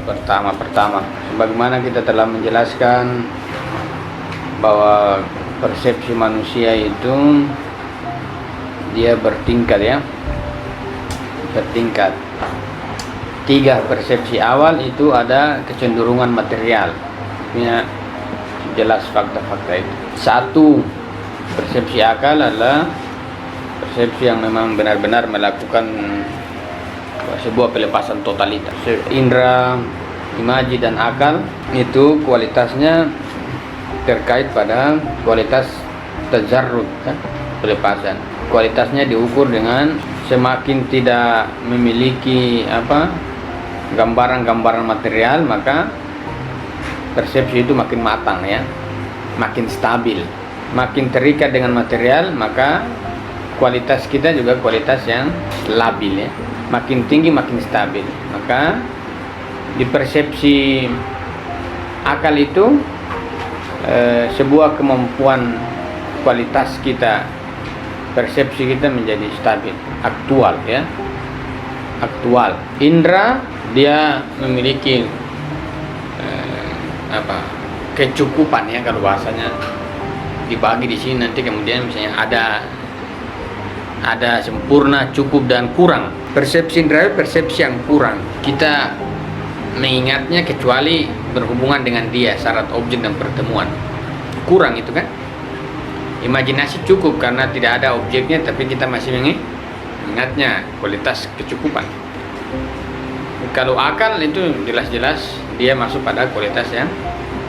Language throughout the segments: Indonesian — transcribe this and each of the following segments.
Pertama, sebagaimana kita telah menjelaskan bahwa persepsi manusia itu dia bertingkat ya, bertingkat. 3 persepsi awal itu ada kecenderungan material, punya jelas fakta-fakta itu. 1, persepsi akal adalah persepsi yang memang benar-benar melakukan sebuah pelepasan totalitas. Indra, imaji dan akal itu kualitasnya terkait pada kualitas tajarrud ya, pelepasan. Kualitasnya diukur dengan semakin tidak memiliki gambaran-gambaran material, maka persepsi itu makin matang ya, makin stabil. Makin terikat dengan material, maka kualitas kita juga kualitas yang labil ya, makin tinggi makin stabil. Maka di persepsi akal itu sebuah kemampuan kualitas kita, persepsi kita menjadi stabil, aktual ya, aktual. Indra dia memiliki kecukupan ya, kalau bahasanya dibagi di sini nanti kemudian misalnya ada sempurna, cukup dan kurang. Persepsi indra persepsi yang kurang. Kita mengingatnya kecuali berhubungan dengan dia, syarat objek dan pertemuan. Kurang itu kan. Imajinasi cukup karena tidak ada objeknya, tapi kita masih mengingatnya, kualitas kecukupan. Kalau akal itu jelas-jelas dia masuk pada kualitas yang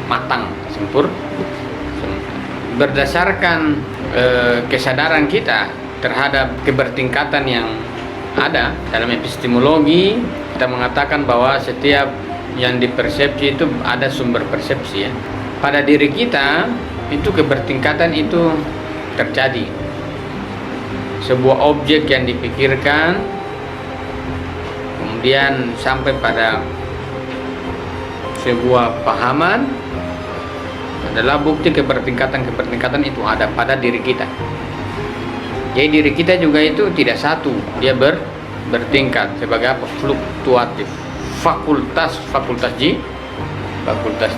matang, sempurna. Berdasarkan kesadaran kita terhadap kebertingkatan yang ada dalam epistemologi, kita mengatakan bahwa setiap yang dipersepsi itu ada sumber persepsi ya. Pada diri kita itu kebertingkatan itu terjadi. Sebuah objek yang dipikirkan kemudian sampai pada sebuah pahaman adalah bukti kebertingkatan itu ada pada diri kita. Jadi diri kita juga itu tidak satu, dia bertingkat sebagai apa? Fluktuatif. Fakultas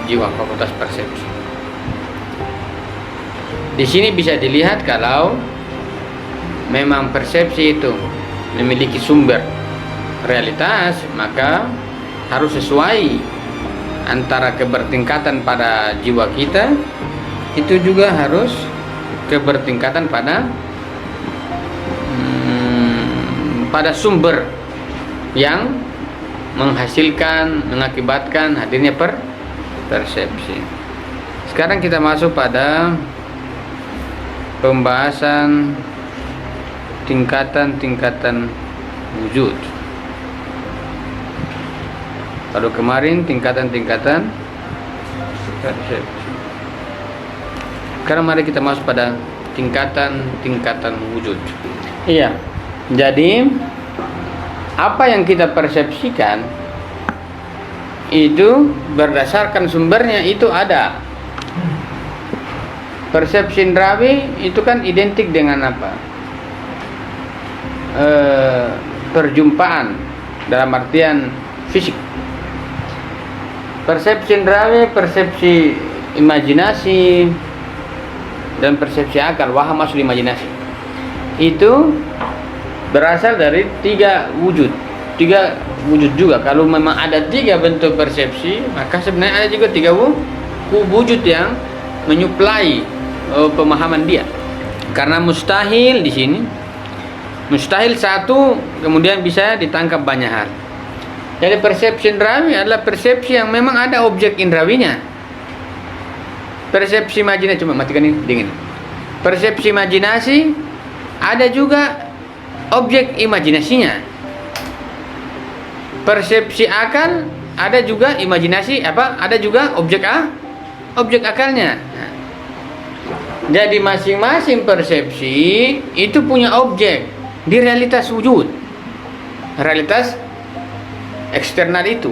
jiwa, fakultas persepsi. Di sini bisa dilihat kalau memang persepsi itu memiliki sumber realitas, maka harus sesuai antara kebertingkatan pada jiwa kita itu juga harus kebertingkatan pada sumber yang mengakibatkan hadirnya persepsi. Sekarang kita masuk pada pembahasan tingkatan-tingkatan wujud. Kalau kemarin tingkatan-tingkatan persepsi. Sekarang mari kita masuk pada tingkatan-tingkatan wujud. Iya. Jadi apa yang kita persepsikan itu berdasarkan sumbernya itu ada. Persepsi indrawi itu kan identik dengan apa? Perjumpaan dalam artian fisik. Persepsi indrawi, persepsi imajinasi dan persepsi akal, waham masuk imajinasi. Itu berasal dari 3 wujud. 3 wujud juga. Kalau memang ada 3 bentuk persepsi, maka sebenarnya ada juga 3 wujud yang menyuplai pemahaman dia. Karena mustahil di sini, mustahil satu kemudian bisa ditangkap banyak hal. Jadi persepsi indrawi adalah persepsi yang memang ada objek indrawinya. Persepsi imajinasi, cuma matikan ini dingin. Persepsi imajinasi ada juga objek imajinasinya. Persepsi akal ada juga imajinasi ada juga objek akalnya. Jadi masing-masing persepsi itu punya objek di realitas wujud, realitas eksternal itu.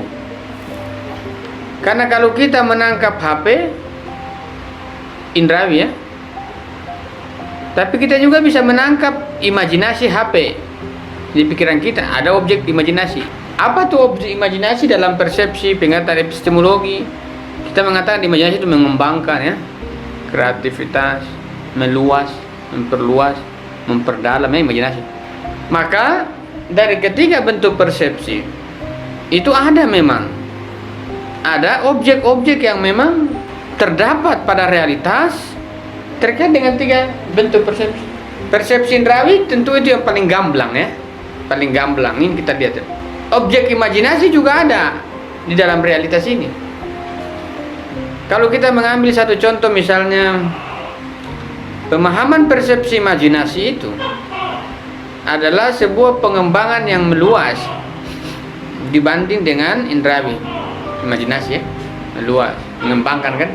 Karena kalau kita menangkap HP indrawi ya, tapi kita juga bisa menangkap imajinasi HP di pikiran kita, ada objek imajinasi. Apa tuh objek imajinasi dalam persepsi pengertian epistemologi? Kita mengatakan imajinasi itu mengembangkan ya, kreativitas, meluas, memperluas, memperdalam ya imajinasi. Maka dari ketiga bentuk persepsi itu memang ada objek-objek yang memang terdapat pada realitas terkait dengan tiga bentuk persepsi. Persepsi indrawi tentu itu yang paling gamblang ya, paling gamblang ini kita lihat. Objek imajinasi juga ada di dalam realitas ini. Kalau kita mengambil satu contoh misalnya, pemahaman persepsi imajinasi itu adalah sebuah pengembangan yang meluas dibanding dengan indrawi. Imajinasi ya, meluas, mengembangkan kan.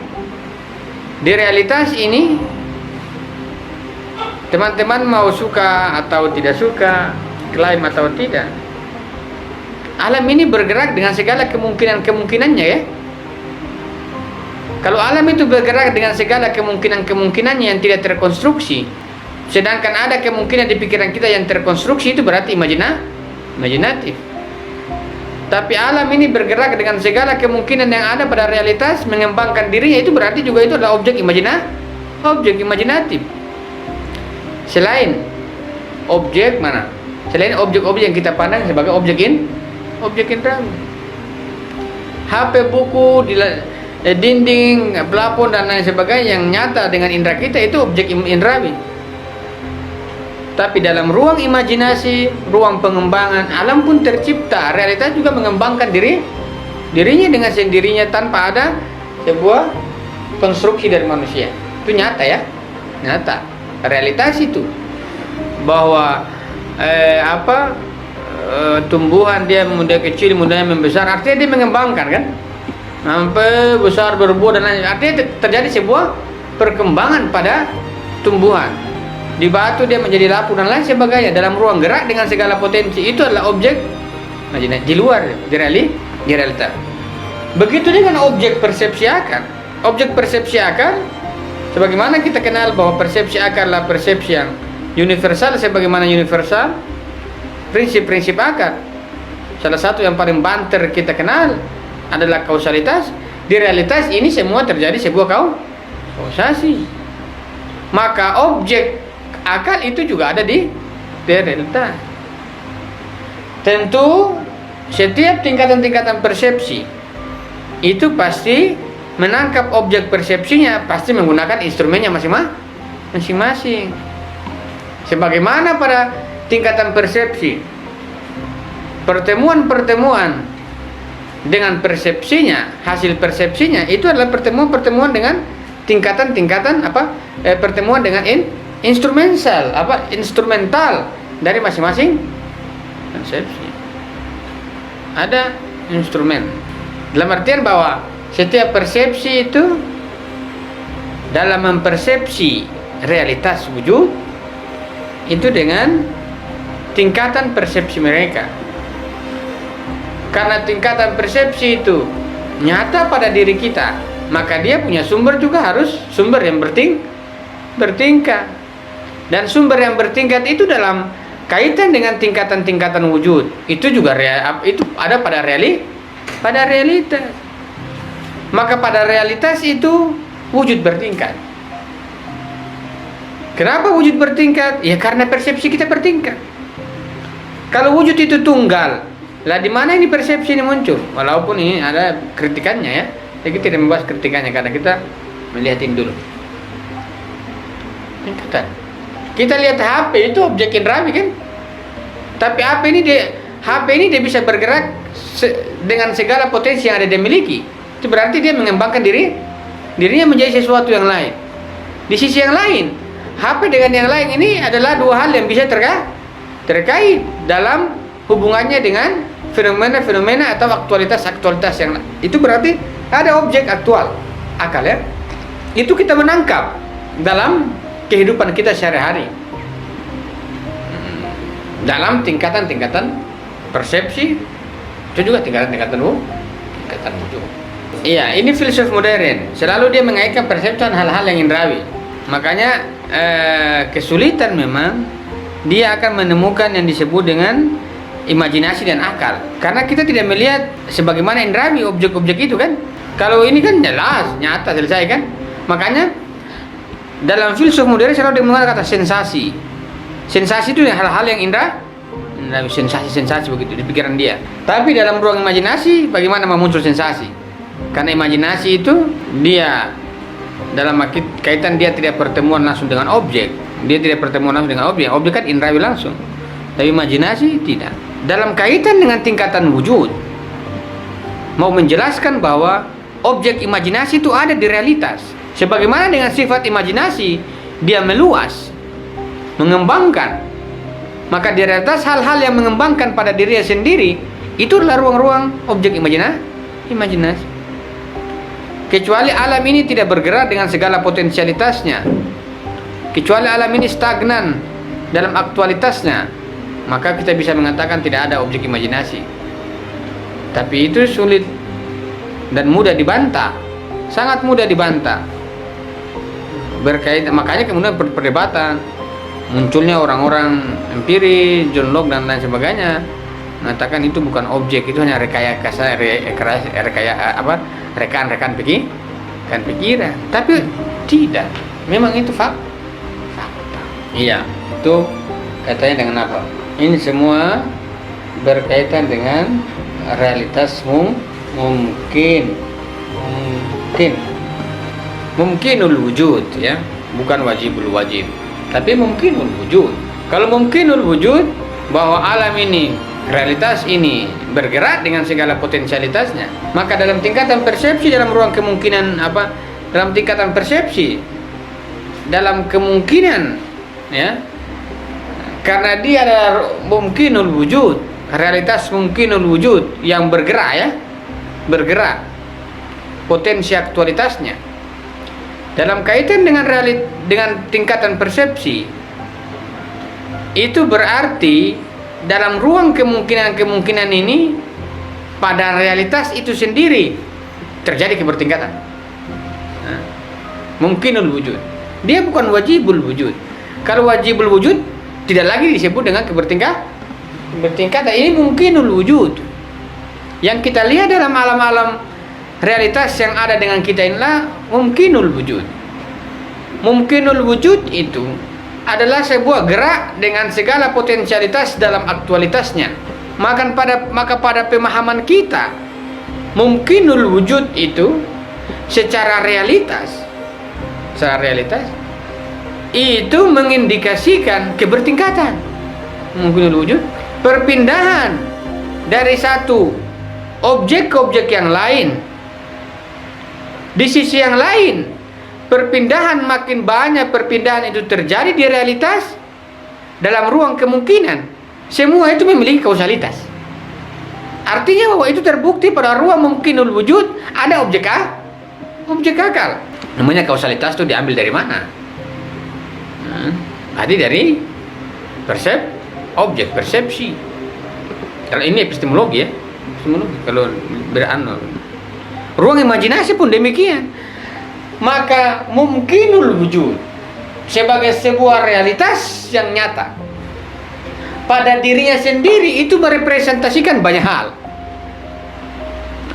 Di realitas ini teman-teman mau suka atau tidak suka, klaim atau tidak, alam ini bergerak dengan segala kemungkinan-kemungkinannya ya. Kalau alam itu bergerak dengan segala kemungkinan-kemungkinannya yang tidak terkonstruksi, sedangkan ada kemungkinan di pikiran kita yang terkonstruksi, itu berarti imajinatif. Tapi alam ini bergerak dengan segala kemungkinan yang ada pada realitas, mengembangkan dirinya, itu berarti juga itu adalah objek imajinatif. Selain objek mana? Selain objek-objek yang kita pandang sebagai objek indrawi. HP, buku, dinding, plafon dan lain sebagainya yang nyata dengan indera kita itu objek indrawi. Tapi dalam ruang imajinasi, ruang pengembangan, alam pun tercipta, realitas juga mengembangkan dirinya dengan sendirinya tanpa ada sebuah konstruksi dari manusia. Itu nyata ya, nyata. Realitas itu bahwa tumbuhan dia muda kecil, mudanya membesar, artinya dia mengembangkan kan, sampai besar berbuah dan lain, artinya terjadi sebuah perkembangan pada tumbuhan. Di batu dia menjadi lapuk dan lain sebagainya, dalam ruang gerak dengan segala potensi. Itu adalah objek di luar di realitas. Begitu dengan objek persepsi akal. Objek persepsi akal, sebagaimana kita kenal bahwa persepsi akal adalah persepsi yang universal, sebagaimana universal prinsip-prinsip akal. Salah satu yang paling banter kita kenal adalah kausalitas. Di realitas ini semua terjadi sebuah kausasi. Maka objek akal itu juga ada di realitas. Tentu setiap tingkatan-tingkatan persepsi itu pasti menangkap objek persepsinya, pasti menggunakan instrumennya masing-masing. Sebagaimana pada tingkatan persepsi, pertemuan-pertemuan dengan persepsinya, hasil persepsinya itu adalah pertemuan-pertemuan dengan tingkatan-tingkatan pertemuan dengan instrumental dari masing-masing persepsi. Ada instrumen dalam artian bahwa setiap persepsi itu dalam mempersepsi realitas wujud itu dengan tingkatan persepsi mereka. Karena tingkatan persepsi itu nyata pada diri kita, maka dia punya sumber juga harus sumber yang bertingkat. Dan sumber yang bertingkat itu dalam kaitan dengan tingkatan-tingkatan wujud. Itu juga itu ada pada realitas. Maka pada realitas itu wujud bertingkat. Kenapa wujud bertingkat? Ya karena persepsi kita bertingkat. Kalau wujud itu tunggal, lah di mana ini persepsi ini muncul? Walaupun ini ada kritikannya ya. Jadi kita tidak membahas kritikannya karena kita melihatin dulu. Tingkatan. Kita lihat HP itu objek indrawi kan? Tapi HP ini dia bisa bergerak dengan segala potensi yang ada dia miliki. Itu berarti dia mengembangkan dirinya menjadi sesuatu yang lain. Di sisi yang lain, HP dengan yang lain ini adalah dua hal yang bisa terkait dalam hubungannya dengan fenomena-fenomena atau aktualitas-aktualitas yang lain. Itu berarti ada objek aktual, akal ya. Itu kita menangkap dalam kehidupan kita sehari-hari. Dalam tingkatan-tingkatan persepsi, itu juga tingkatan wujud. Iya, ini filsuf modern. Selalu dia mengaitkan persepsi dengan hal-hal yang indrawi. Makanya kesulitan memang dia akan menemukan yang disebut dengan imajinasi dan akal. Karena kita tidak melihat sebagaimana indrawi objek-objek itu kan. Kalau ini kan jelas, nyata, selesai kan. Makanya dalam filsuf modern selalu menggunakan kata sensasi. Sensasi itu hal-hal yang indah, sensasi-sensasi begitu di pikiran dia. Tapi dalam ruang imajinasi bagaimana muncul sensasi? Karena imajinasi itu dia dalam kaitan dia tidak pertemuan langsung dengan objek. Dia tidak pertemuan langsung dengan objek. Objek kan indrawi langsung. Tapi imajinasi tidak. Dalam kaitan dengan tingkatan wujud, mau menjelaskan bahwa objek imajinasi itu ada di realitas. Sebagaimana dengan sifat imajinasi, dia meluas, mengembangkan. Maka di realitas hal-hal yang mengembangkan pada dirinya sendiri itu adalah ruang-ruang objek imajinasi. Kecuali alam ini tidak bergerak dengan segala potensialitasnya, kecuali alam ini stagnan dalam aktualitasnya, maka kita bisa mengatakan tidak ada objek imajinasi. Tapi itu sulit dan mudah dibantah, sangat mudah dibantah. Berkaitan, makanya kemudian perdebatan, munculnya orang-orang empiris, John Locke dan lain sebagainya, mengatakan itu bukan objek, itu hanya rekaan pikiran. Tapi tidak, memang itu fakta. Iya, itu katanya dengan apa? Ini semua berkaitan dengan realitas mungkinul wujud, ya, bukan wajibul wajib, tapi mungkinul wujud. Kalau mungkinul wujud, bahwa alam ini, realitas ini bergerak dengan segala potensialitasnya, maka dalam tingkatan persepsi, dalam ruang kemungkinan dalam tingkatan persepsi, dalam kemungkinan, ya, karena dia ada mungkinul wujud, realitas mungkinul wujud yang bergerak, ya, bergerak potensi aktualitasnya dalam kaitan dengan dengan tingkatan persepsi, itu berarti dalam ruang kemungkinan ini pada realitas itu sendiri terjadi kebertingkatan. Mungkinul wujud, dia bukan wajibul wujud. Kalau wajibul wujud tidak lagi disebut dengan kebertingkatan. Ini mungkinul wujud yang kita lihat dalam alam-alam realitas yang ada dengan kita inilah mungkinul wujud. Mungkinul wujud itu adalah sebuah gerak dengan segala potensialitas dalam aktualitasnya. Maka pada pemahaman kita, mungkinul wujud itu secara realitas itu mengindikasikan kebertingkatan. Mungkinul wujud, perpindahan dari satu objek ke objek yang lain. Di sisi yang lain, perpindahan, makin banyak perpindahan itu terjadi di realitas dalam ruang kemungkinan. Semua itu memiliki kausalitas. Artinya bahwa itu terbukti pada ruang mungkinul wujud ada objek akal. Namanya kausalitas itu diambil dari mana? Tadi dari objek persepsi. Kalau ini epistemologi, ya, epistemologi. Kalau ruang imajinasi pun demikian. Maka mungkinul wujud sebagai sebuah realitas yang nyata pada dirinya sendiri itu merepresentasikan banyak hal.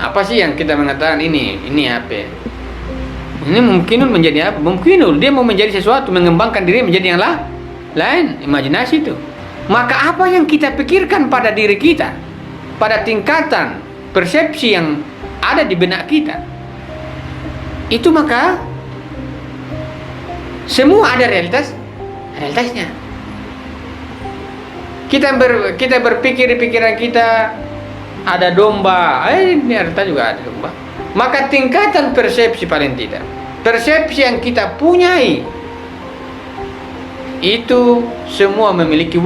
Apa sih yang kita mengatakan ini apa? Ini mungkinul menjadi apa? Mungkinul dia mau menjadi sesuatu, mengembangkan diri menjadi yang lain, imajinasi itu. Maka apa yang kita pikirkan pada diri kita, pada tingkatan persepsi yang ada di benak kita, itu maka semua ada realitasnya. Kita berpikir di pikiran kita ada domba, ini ternyata juga ada domba. Maka tingkatan persepsi, paling tidak persepsi yang kita punyai itu semua memiliki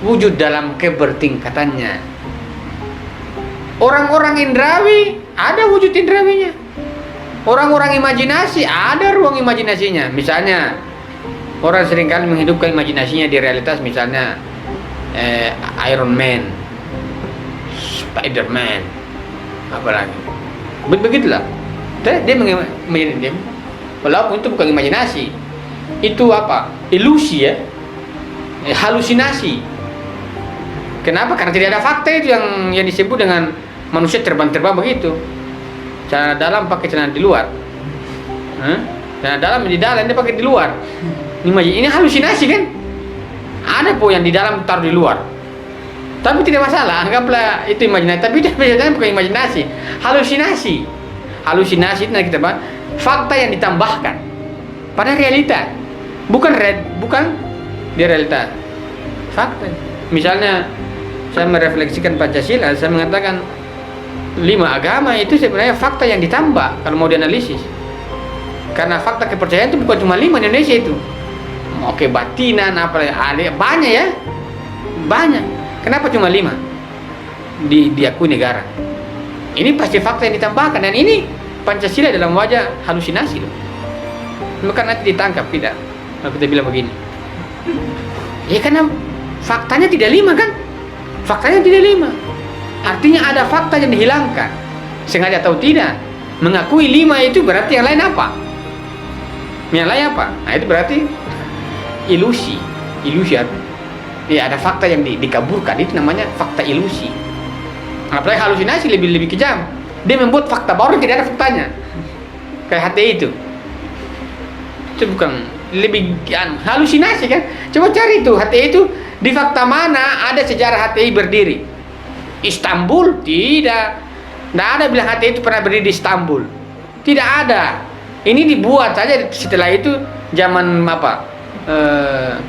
wujud dalam kebertingkatannya. Orang-orang indrawi ada wujud indrawinya. Orang-orang imajinasi ada ruang imajinasinya. Misalnya orang seringkali menghidupkan imajinasinya di realitas, misalnya Iron Man, Spider-Man, apalagi begitulah. Dia menjadi, walaupun itu bukan imajinasi, itu apa? Ilusi, ya, halusinasi. Kenapa? Karena tidak ada fakta itu yang disebut dengan manusia terbang-terbang begitu. Celana dalam pakai celana di luar. Celana dalam di dalam, dia pakai di luar. Ini halusinasi kan? Ada po yang di dalam taruh di luar. Tapi tidak masalah, anggaplah itu imajinasi. Tapi itu biasanya bukan imajinasi, halusinasi. Halusinasi itu nanti kita bahas fakta yang ditambahkan pada realita. Bukan di realita. Fakta. Misalnya saya merefleksikan Pancasila, saya mengatakan 5 agama itu sebenarnya fakta yang ditambah kalau mau dianalisis. Karena fakta kepercayaan itu bukan cuma 5 di Indonesia itu. Mau kebatinan apa ada banyak ya. Banyak. Kenapa cuma 5? Diakui negara. Ini pasti fakta yang ditambahkan, dan ini Pancasila dalam wajah halusinasi loh. Bukan nanti ditangkap, tidak. Kalau kita bilang begini. Ya karena faktanya tidak 5 kan? Faktanya tidak 5. Artinya ada fakta yang dihilangkan. Sengaja atau tidak. Mengakui 5 itu berarti yang lain apa? Yang lain apa? Nah itu berarti ilusi. Ilusi ya, ada fakta yang dikaburkan, itu namanya fakta ilusi. Apalagi halusinasi lebih kejam. Dia membuat fakta baru yang tidak ada faktanya. Kayak HTI itu bukan lebih halusinasi kan? Coba cari itu HTI itu di fakta mana ada sejarah HTI berdiri. Istanbul tidak ada bilang HTI itu pernah berdiri di Istanbul. Tidak ada. Ini dibuat saja setelah itu zaman apa?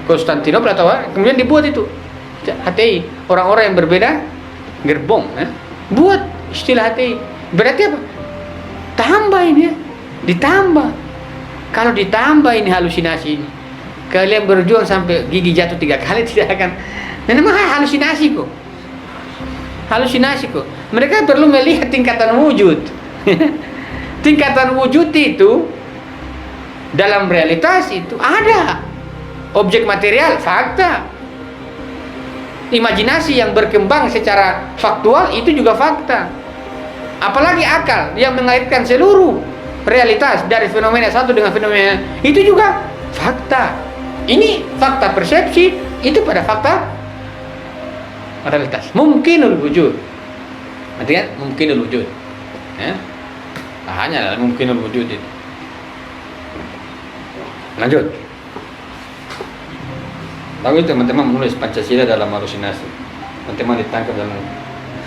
Konstantinopel atau apa, kemudian dibuat itu HTI. Orang-orang yang berbeda gerbong buat istilah HTI. Berarti apa? Tambah ini ya. Ditambah. Kalau ditambah ini halusinasi ini, kalian berjuang sampai gigi jatuh 3 kali tidak akan. Dan memang halusinasi kok. Halusinasi kok. Mereka perlu melihat tingkatan wujud. Tingkatan wujud itu dalam realitas itu ada. Objek material, fakta. Imajinasi yang berkembang secara faktual itu juga fakta. Apalagi akal yang mengaitkan seluruh realitas dari fenomena satu dengan fenomena itu juga fakta. Ini fakta persepsi, itu pada fakta realitas. Mungkinul wujud. Nanti kan mungkinul wujud. Ya. Hanya mungkinul wujud itu. Lanjut. Lalu teman-teman menulis Pancasila dalam halusinasi. Teman-teman ditangkap dalam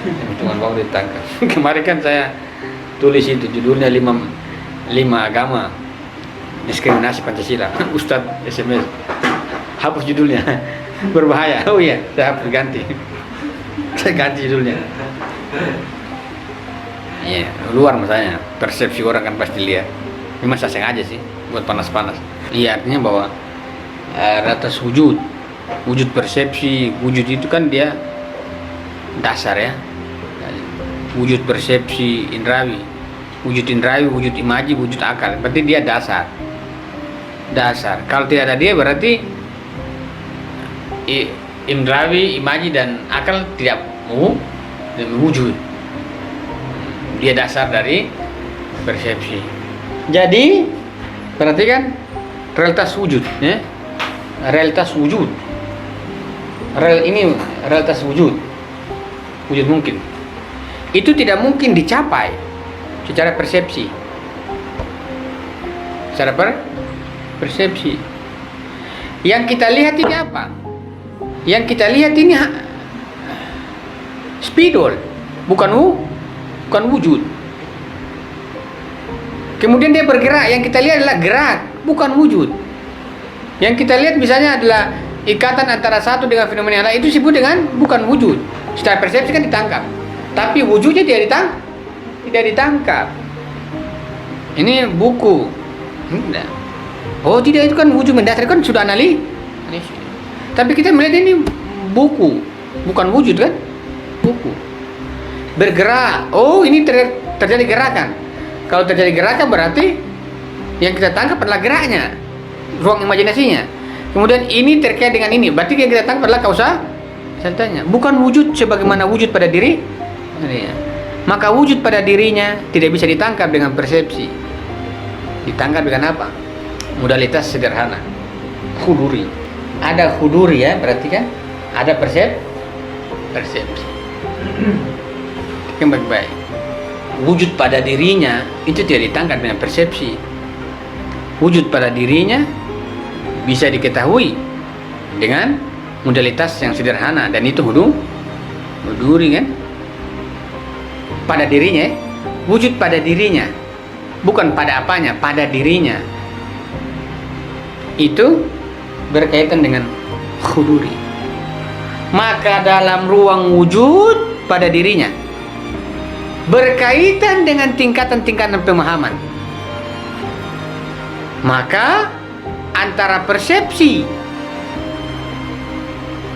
hitungan bawah ditangkap. Kemarin kan saya tulis itu judulnya 5 agama diskriminasi Pancasila. Ustadz SMS hapus judulnya. Berbahaya. Oh iya, saya hapus ganti. Saya ganti judulnya. Iya, luar masanya. Persepsi orang kan pasti lihat. Memang saya sengaja sih buat panas-panas. Iya, artinya bahwa atas wujud persepsi, wujud itu kan dia dasar ya. Wujud persepsi indrawi, wujud imaji, wujud akal. Berarti dia dasar. Kalau tidak ada dia berarti indrawi, imaji dan akal tidak wujud. Dia dasar dari persepsi. Jadi berarti kan realitas wujud ya. Realitas wujud. Ini realitas wujud mungkin. Itu tidak mungkin dicapai secara persepsi. Secara persepsi. Yang kita lihat ini apa? Yang kita lihat ini spidol, bukan wujud. Kemudian dia bergerak, yang kita lihat adalah gerak, bukan wujud. Yang kita lihat misalnya adalah ikatan antara satu dengan fenomena lain, itu disebut dengan bukan wujud. Secara persepsi kan ditangkap, tapi wujudnya tidak ditangkap. Ini buku. Oh tidak, itu kan wujud mendasar, kan sudah analis. Tapi kita melihat ini buku, bukan wujud kan? Buku. Bergerak. Oh ini terjadi gerakan. Kalau terjadi gerakan berarti yang kita tangkap adalah geraknya, ruang imajinasinya. Kemudian ini terkait dengan ini, berarti yang kita tangkap adalah kausalitasnya, bukan wujud sebagaimana wujud pada diri. Maka wujud pada dirinya tidak bisa ditangkap dengan persepsi. Ditangkap dengan apa? Modalitas sederhana, huduri. Ada huduri ya, berarti kan ada persepsi. Yang baik-baik. Wujud pada dirinya itu tidak ditangkap dengan persepsi. Wujud pada dirinya bisa diketahui dengan modalitas yang sederhana, dan itu huduri kan? Pada dirinya, wujud pada dirinya, bukan pada apanya, pada dirinya. Itu berkaitan dengan huduri. Maka dalam ruang wujud pada dirinya berkaitan dengan tingkatan-tingkatan pemahaman. Maka antara persepsi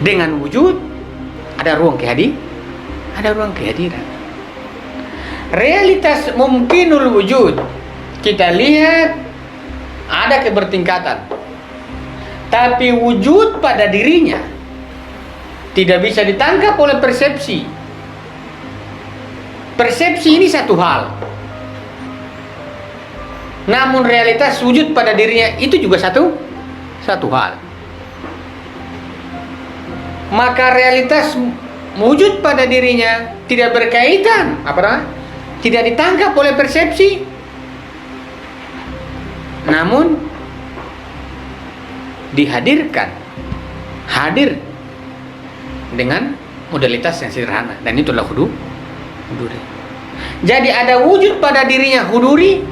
dengan wujud ada ruang kehadiran. Realitas mungkinul wujud kita lihat ada kebertingkatan, tapi wujud pada dirinya tidak bisa ditangkap oleh persepsi. Persepsi ini satu hal, namun realitas wujud pada dirinya itu juga satu hal. Maka realitas wujud pada dirinya tidak berkaitan, tidak ditangkap oleh persepsi, namun hadir dengan modalitas yang sederhana, dan itulah huduri. Jadi ada wujud pada dirinya huduri,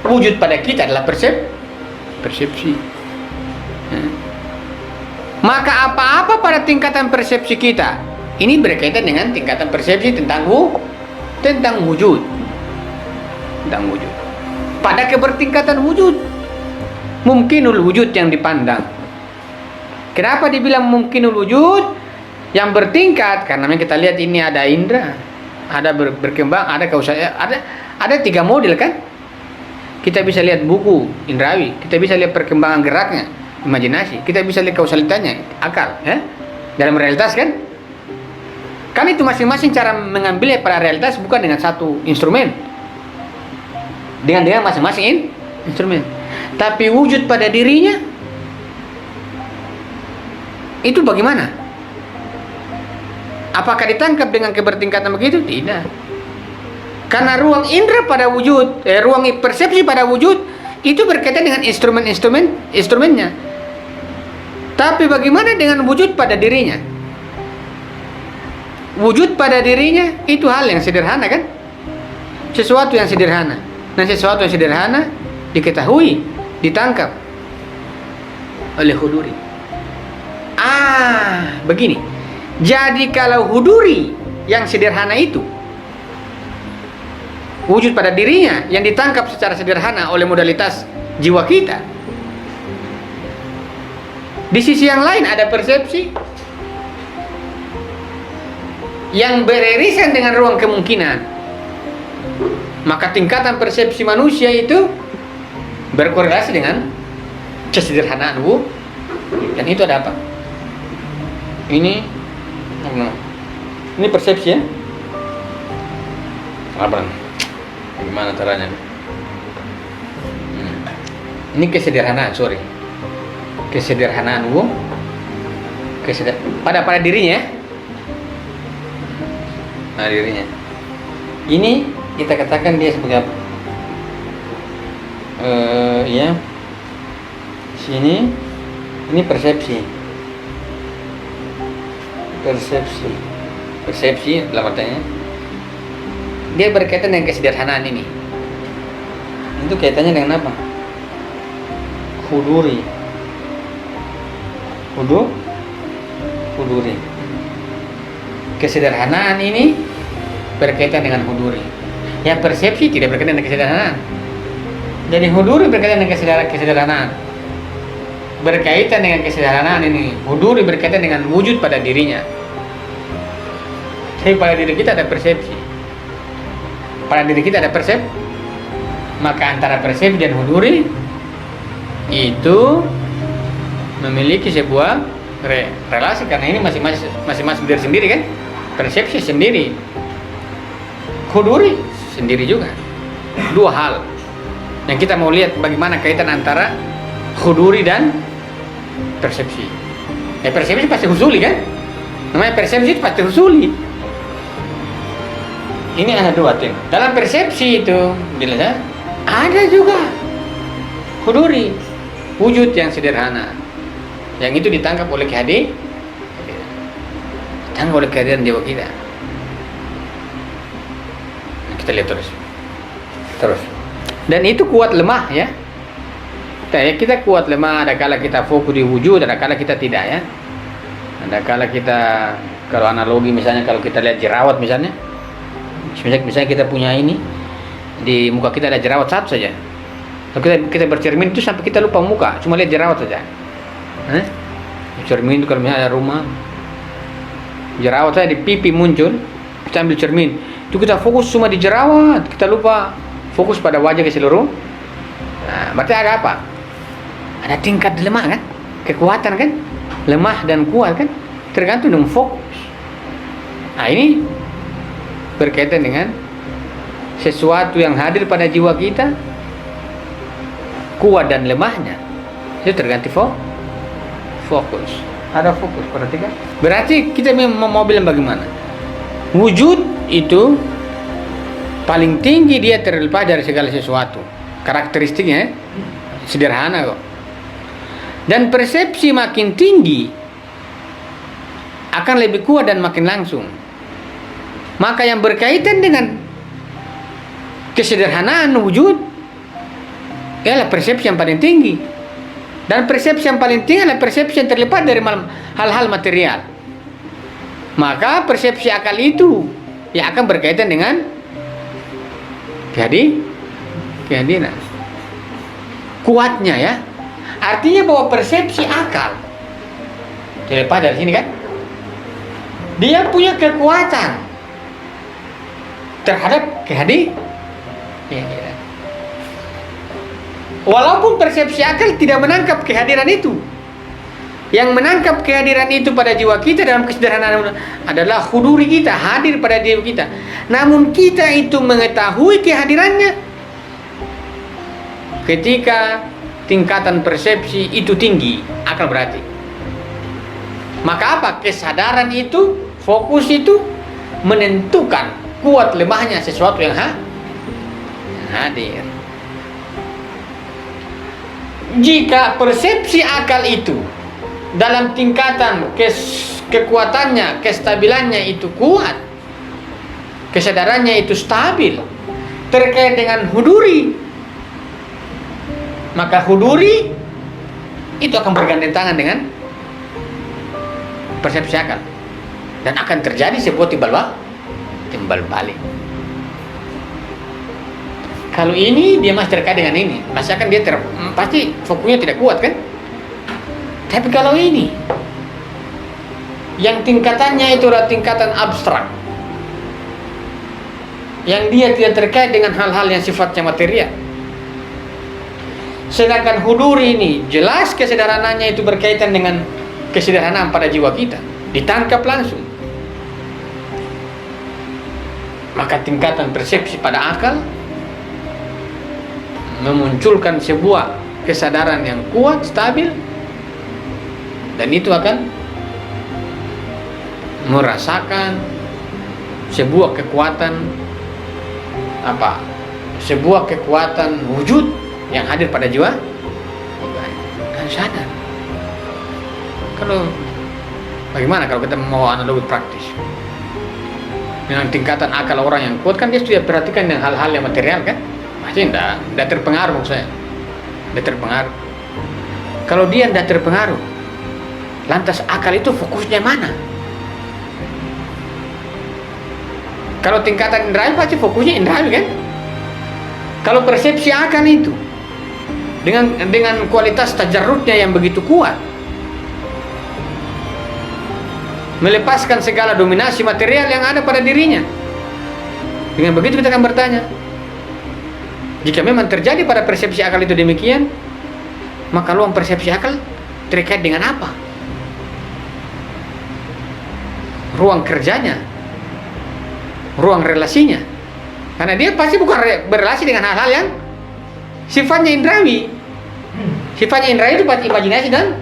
wujud pada kita adalah persepsi. Maka apa-apa pada tingkatan persepsi kita ini berkaitan dengan tingkatan persepsi tentang wujud. Pada kebertingkatan wujud, mungkinul wujud yang dipandang. Kenapa dibilang mungkinul wujud yang bertingkat? Karena kita lihat ini ada indera, ada berkembang, ada kausal, ada 3 model kan? Kita bisa lihat buku indrawi, kita bisa lihat perkembangan geraknya, imajinasi, kita bisa lihat kausalitasnya, akal, ya? Dalam realitas kan? Kan itu masing-masing cara mengambilnya pada realitas bukan dengan satu instrumen, dengan masing-masing instrumen. Tapi wujud pada dirinya itu bagaimana? Apakah ditangkap dengan kebertingkatan begitu? Tidak. Karena ruang indera pada wujud, ruang persepsi pada wujud itu berkaitan dengan instrumennya. Tapi bagaimana dengan wujud pada dirinya? Wujud pada dirinya itu hal yang sederhana kan? Sesuatu yang sederhana. Nah, sesuatu yang sederhana diketahui, ditangkap oleh huduri. Begini. Jadi kalau huduri yang sederhana itu wujud pada dirinya yang ditangkap secara sederhana oleh modalitas jiwa kita, di sisi yang lain ada persepsi yang beririsan dengan ruang kemungkinan, maka tingkatan persepsi manusia itu berkorelasi dengan kesederhanaan wujud. Dan itu ada apa? Ini persepsi ya. Gimana caranya? Ini kesederhanaan, kesederhanaan pada dirinya. Nah, dirinya. Ini kita katakan dia sebagai ya. Sini ini persepsi dalam artinya dia berkaitan dengan kesederhanaan ini. Itu kaitannya dengan apa? Huduri. Kesederhanaan ini berkaitan dengan huduri. Ya, persepsi tidak berkaitan dengan kesederhanaan. Jadi huduri berkaitan dengan kesederhanaan. Berkaitan dengan kesederhanaan ini, huduri berkaitan dengan wujud pada dirinya. Jadi pada diri kita ada persepsi. Pada diri kita ada persepsi. Maka antara persepsi dan huduri itu memiliki sebuah relasi, karena ini masing-masing diri sendiri kan. Persepsi sendiri, huduri sendiri juga. Dua hal yang kita mau lihat bagaimana kaitan antara huduri dan persepsi. Persepsi pasti husuli kan? Namanya persepsi itu pasti sulit. Ini ada dua tim. Dalam persepsi itu, bila ada juga huduri, wujud yang sederhana, yang itu ditangkap oleh kehadiran, ditangkap oleh kehadiran jiwa kita. Nah, kita lihat terus. Dan itu kuat lemah ya. Kita kuat lemah. Ada kala kita fokus di wujud, ada kala kita tidak ya. Ada kala kita, kalau analogi misalnya, kalau kita lihat jerawat misalnya kita punya ini di muka kita ada jerawat satu saja. Kalau kita bercermin itu sampai kita lupa muka, cuma lihat jerawat saja. Cermin itu kalau misalnya ada rumah jerawat saya di pipi muncul, kita ambil cermin, itu kita fokus cuma di jerawat, kita lupa fokus pada wajah keseluruhan. Nah, berarti ada apa? Ada tingkat lemah kan, kekuatan kan, lemah dan kuat kan, tergantung dengan fokus. Nah ini berkaitan dengan sesuatu yang hadir pada jiwa kita, kuat dan lemahnya itu tergantung fokus. Ada fokus, perhatikan. Berarti kita mau bilang bagaimana? Wujud itu paling tinggi, dia terlepas dari segala sesuatu. Karakteristiknya sederhana kok. Dan persepsi makin tinggi akan lebih kuat dan makin langsung. Maka yang berkaitan dengan kesederhanaan wujud ialah persepsi yang paling tinggi. Dan persepsi yang paling tinggi adalah persepsi yang terlepas dari hal-hal material. Maka persepsi akal itu yang akan berkaitan dengan kehadiran. Kuatnya ya. Artinya bahwa persepsi akal terlepas dari sini kan, dia punya kekuatan terhadap kehadiran. Walaupun persepsi akal tidak menangkap kehadiran itu, yang menangkap kehadiran itu pada jiwa kita dalam kesederhanaan adalah huduri kita, hadir pada diri kita. Namun kita itu mengetahui kehadirannya ketika tingkatan persepsi itu tinggi, akal berarti. Maka apa? Kesadaran itu, fokus itu menentukan kuat lemahnya sesuatu yang hadir. Jika persepsi akal itu dalam tingkatan kekuatannya, kestabilannya itu kuat, kesadarannya itu stabil, terkait dengan huduri, maka huduri itu akan bergandengan tangan dengan persepsi akal, dan akan terjadi sebuah timbal balik. Kalau ini dia masih terkait dengan ini, masih akan dia pasti fokusnya tidak kuat kan? Tapi kalau ini yang tingkatannya itu adalah tingkatan abstrak, yang dia tidak terkait dengan hal-hal yang sifatnya material. Sedangkan huduri ini jelas kesederhanaannya itu berkaitan dengan kesederhanaan pada jiwa kita, ditangkap langsung. Maka tingkatan persepsi pada akal memunculkan sebuah kesadaran yang kuat, stabil, dan itu akan merasakan sebuah kekuatan sebuah kekuatan wujud yang hadir pada jiwa dan sadar. Kalau bagaimana kalau kita mau analogi praktis dengan tingkatan akal orang yang kuat, kan dia sudah perhatikan dengan hal-hal yang material kan, pasti tidak terpengaruh. Maksud saya tidak terpengaruh. Kalau dia tidak terpengaruh, lantas akal itu fokusnya mana? Kalau tingkatan indrawi pasti fokusnya indrawi kan. Kalau persepsi akal itu dengan kualitas tajarrudnya yang begitu kuat, melepaskan segala dominasi material yang ada pada dirinya. Dengan begitu kita akan bertanya, jika memang terjadi pada persepsi akal itu demikian, maka ruang persepsi akal terkait dengan apa? Ruang kerjanya, ruang relasinya. Karena dia pasti bukan berrelasi dengan hal-hal yang sifatnya indrawi. Sifatnya indrawi itu pasti imajinasi dan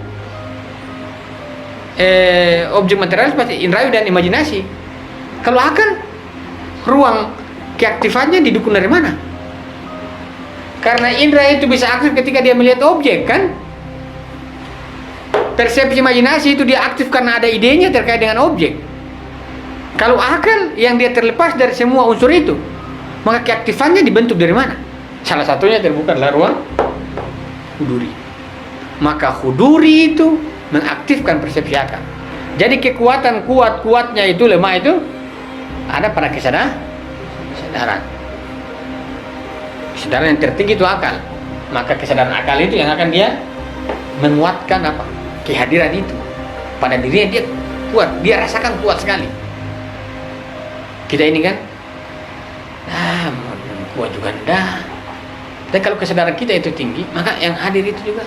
objek materialis pasti indrawi dan imajinasi. Kalau akal, ruang keaktifannya didukung dari mana? Karena indera itu bisa aktif ketika dia melihat objek, kan? Persepsi imajinasi itu dia aktif karena ada idenya terkait dengan objek. Kalau akal yang dia terlepas dari semua unsur itu, maka keaktifannya dibentuk dari mana? Salah satunya terbuka adalah ruang huduri. Maka huduri itu mengaktifkan persepsi akal. Jadi kekuatan kuat-kuatnya itu, lemah itu ada pada kesadaran. Kesadaran yang tertinggi itu akal. Maka kesadaran akal itu yang akan dia menguatkan apa? Kehadiran itu pada dirinya, dia kuat, dia rasakan kuat sekali. Kita ini kan kuat juga enggak. Dan kalau kesadaran kita itu tinggi, maka yang hadir itu juga,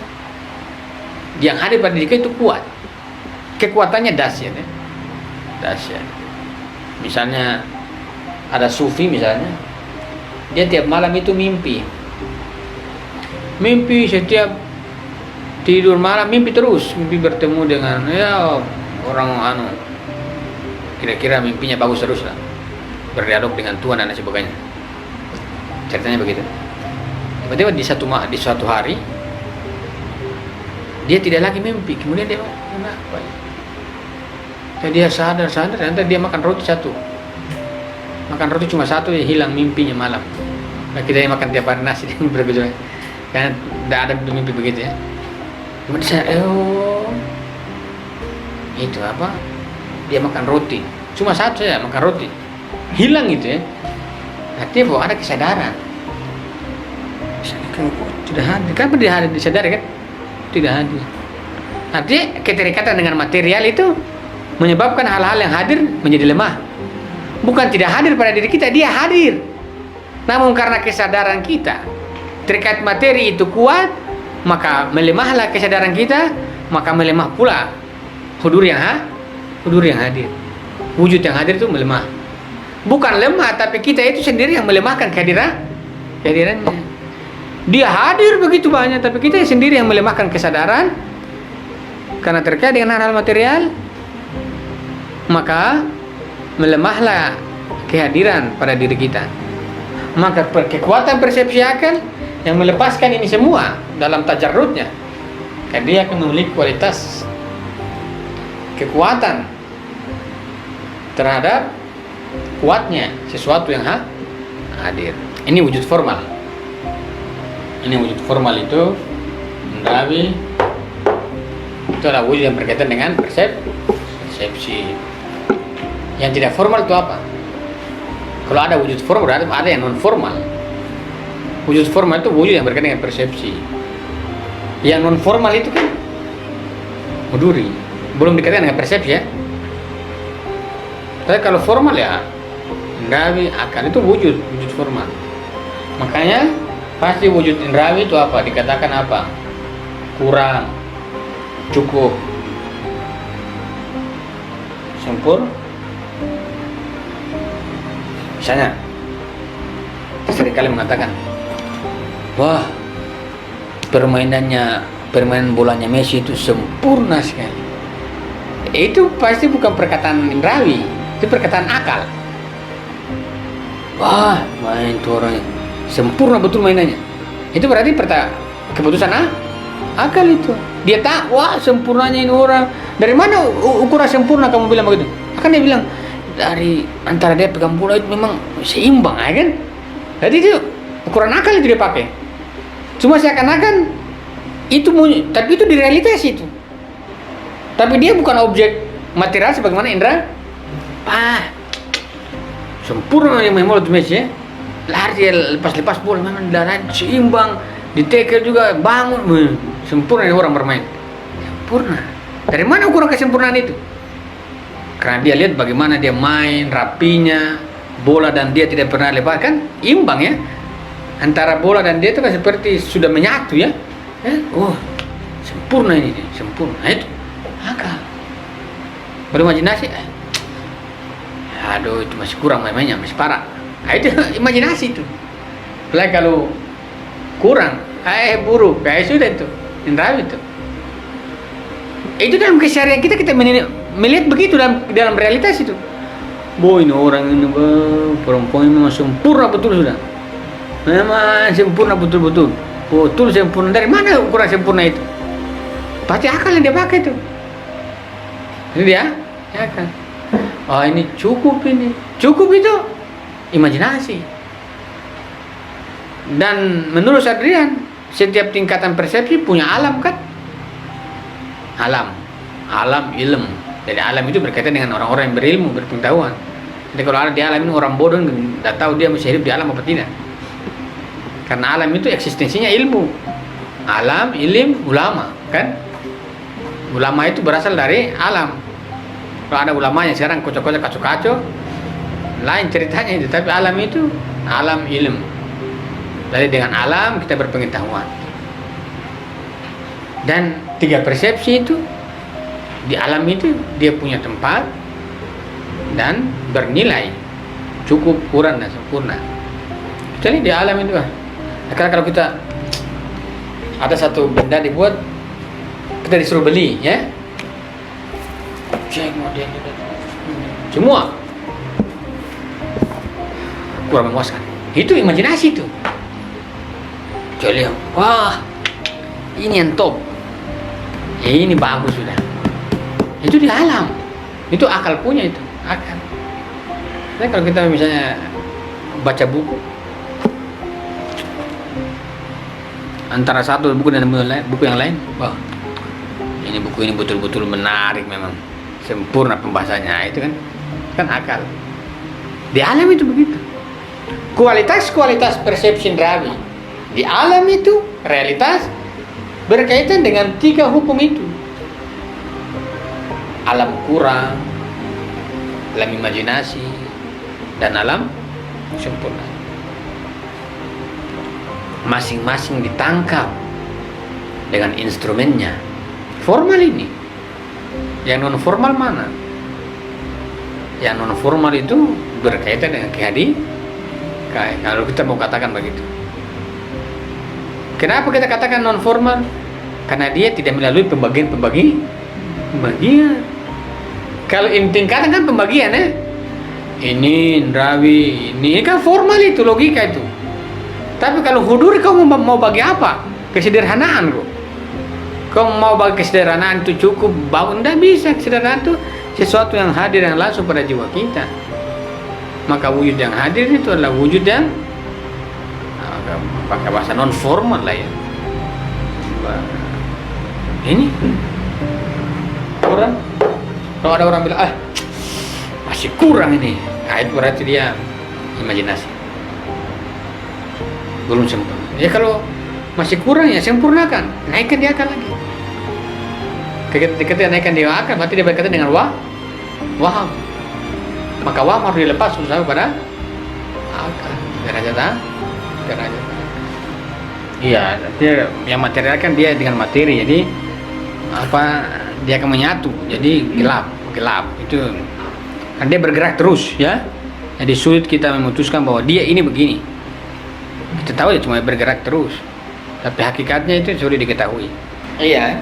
yang hadir pada diri kita itu kuat. Kekuatannya dahsyat, ya. Dahsyat. Misalnya ada sufi misalnya, dia tiap malam itu mimpi setiap tidur malam, mimpi terus, mimpi bertemu dengan orang kira-kira mimpinya bagus terus lah, berdialog dengan Tuhan dan sebagainya. Ceritanya begitu. Tiba-tiba di suatu hari dia tidak lagi mimpi, kemudian dia kenapa? Dia sadar, ternyata dia makan roti cuma satu, ya hilang mimpinya malam. Nah, kita yang makan tiap hari nasi berbeda, karena tidak ada mimpi begitu ya. Kemudian saya, itu apa? Dia makan roti, cuma satu saja makan roti, hilang itu ya. Artinya bahwa ada kesadaran. Tidak hadir, kenapa dia hadir disadari kan? Tidak hadir. Artinya keterikatan dengan material itu menyebabkan hal-hal yang hadir menjadi lemah. Bukan tidak hadir pada diri kita, dia hadir. Namun karena kesadaran kita terkait materi itu kuat, maka melemahlah kesadaran kita, maka melemah pula hudur yang hadir. Wujud yang hadir itu melemah. Bukan lemah, tapi kita itu sendiri yang melemahkan kehadirannya. Dia hadir begitu banyak, tapi kita sendiri yang melemahkan kesadaran karena terkait dengan hal-hal material, maka melemahlah kehadiran pada diri kita. Maka kekuatan persepsi akal yang melepaskan ini semua dalam tajarrudnya, karena dia akan memiliki kualitas kekuatan terhadap kuatnya sesuatu yang hadir. Ini wujud formal. Ini wujud formal itu mendawi, itu adalah wujud yang berkaitan dengan persepsi. Yang tidak formal itu apa? Kalau ada wujud formal, ada yang non formal. Wujud formal itu wujud yang berkaitan dengan persepsi. Yang non formal itu kan huduri, belum dikaitkan dengan persepsi ya. Tapi kalau formal ya indrawi, akal itu wujud formal. Makanya pasti wujud indrawi itu apa? Dikatakan apa? Kurang, cukup, sempurna. Misalnya seringkali mengatakan, wah, permainan bolanya Messi itu sempurna sekali. Itu pasti bukan perkataan indrawi, itu perkataan akal. Wah, main tuh orangnya sempurna betul mainannya. Itu berarti keputusan akal itu. Dia tak, wah sempurnanya ini orang. Dari mana ukuran sempurna kamu bilang begitu? Akan dia bilang dari antara dia pegang bola itu memang seimbang, ya kan? Jadi itu ukuran akal itu dia pakai. Cuma seakan-akan itu, tapi itu di realitas itu. Tapi dia bukan objek material sebagaimana indra. Sempurna yang main bola itu Messi ya. Lari dia lepas bola memang darah seimbang, di tackle juga bangun, sempurna orang bermain. Sempurna. Dari mana ukuran kesempurnaan itu? Karena dia lihat bagaimana dia main, rapinya bola dan dia tidak pernah lepas, kan imbang ya. Antara bola dan dia itu kan seperti sudah menyatu ya. Oh, sempurna ini, sempurna. Itu akal. Berimajinasi, aduh itu masih kurang mainnya, masih parah. Itu imajinasi itu. Lagi kalau kurang, buruk, sudah itu indrawi itu. Itu dalam keseharian kita melihat begitu dalam realitas itu. Boy, ini orang ini perempuan memang sempurna betul sudah. Memang sempurna betul-betul. Betul sempurna. Dari mana ukuran sempurna itu? Pasti akal yang dia pakai itu. Ini dia, ya kan. Oh ini cukup ini. Cukup itu imajinasi. Dan menurut Adrian, setiap tingkatan persepsi punya alam kan? Alam ilmu. Jadi alam itu berkaitan dengan orang-orang yang berilmu, berpengetahuan. Jadi kalau ada di alam ini orang bodoh nggak tahu dia masih hidup di alam apa tidak. Karena alam itu eksistensinya ilmu. Alam, ilim, ulama, kan? Ulama itu berasal dari alam. Kalau ada ulama yang sekarang kocok-kocok, kacau-kacau, lain ceritanya itu. Tapi alam itu alam ilmu. Jadi dengan alam kita berpengetahuan. Dan 3 persepsi itu di alam itu dia punya tempat dan bernilai cukup, kurang, dan sempurna. Jadi di alam itu karena kalau kita ada satu benda dibuat, kita disuruh beli, ya, cek modelnya semua, kurang memuaskan. Itu imajinasi itu. Jadi wah ini yang top, ini bagus sudah. Itu di alam, itu akal punya, itu akal. Nah kalau kita misalnya baca buku, antara satu buku dan buku yang lain, wah ini buku ini betul-betul menarik, memang sempurna pembahasannya, itu kan akal. Di alam itu begitu. Kualitas persepsi indrawi di alam itu realitas berkaitan dengan 3 hukum itu. Alam kurang, alam imajinasi, dan alam sempurna. Masing-masing ditangkap dengan instrumennya. Formal ini. Yang non formal mana? Yang non formal itu berkaitan dengan kalau kita mau katakan begitu. Kenapa kita katakan non formal? Karena dia tidak melalui pembagian. Kalau tingkatan kan pembagian, ya. Ini indrawi, ini kan formal, itu logika itu. Tapi kalau hudur, kau mau bagi apa? Kesederhanaan kok. Kau mau bagi kesederhanaan itu cukup, tidak bisa. Kesederhanaan itu sesuatu yang hadir yang langsung pada jiwa kita. Maka wujud yang hadir itu adalah wujud yang pakai bahasa non formal lah, ya. Ini kurang. Kalau ada orang bilang masih kurang ini, itu berarti dia imajinasi, belum sempurna. Ya kalau masih kurang, ya sempurnakan, naikkan di akal lagi. Ketika naikkan di akal, berarti dia berkaitan dengan waham. Maka waham harus dilepas sampai pada akal. Derajat. Iya, dia yang material kan dia dengan materi, jadi dia akan menyatu, jadi gelap itu kan dia bergerak terus, ya. Jadi sulit kita memutuskan bahwa dia ini begini. Kita tahu dia cuma bergerak terus, tapi hakikatnya itu sulit diketahui. Iya,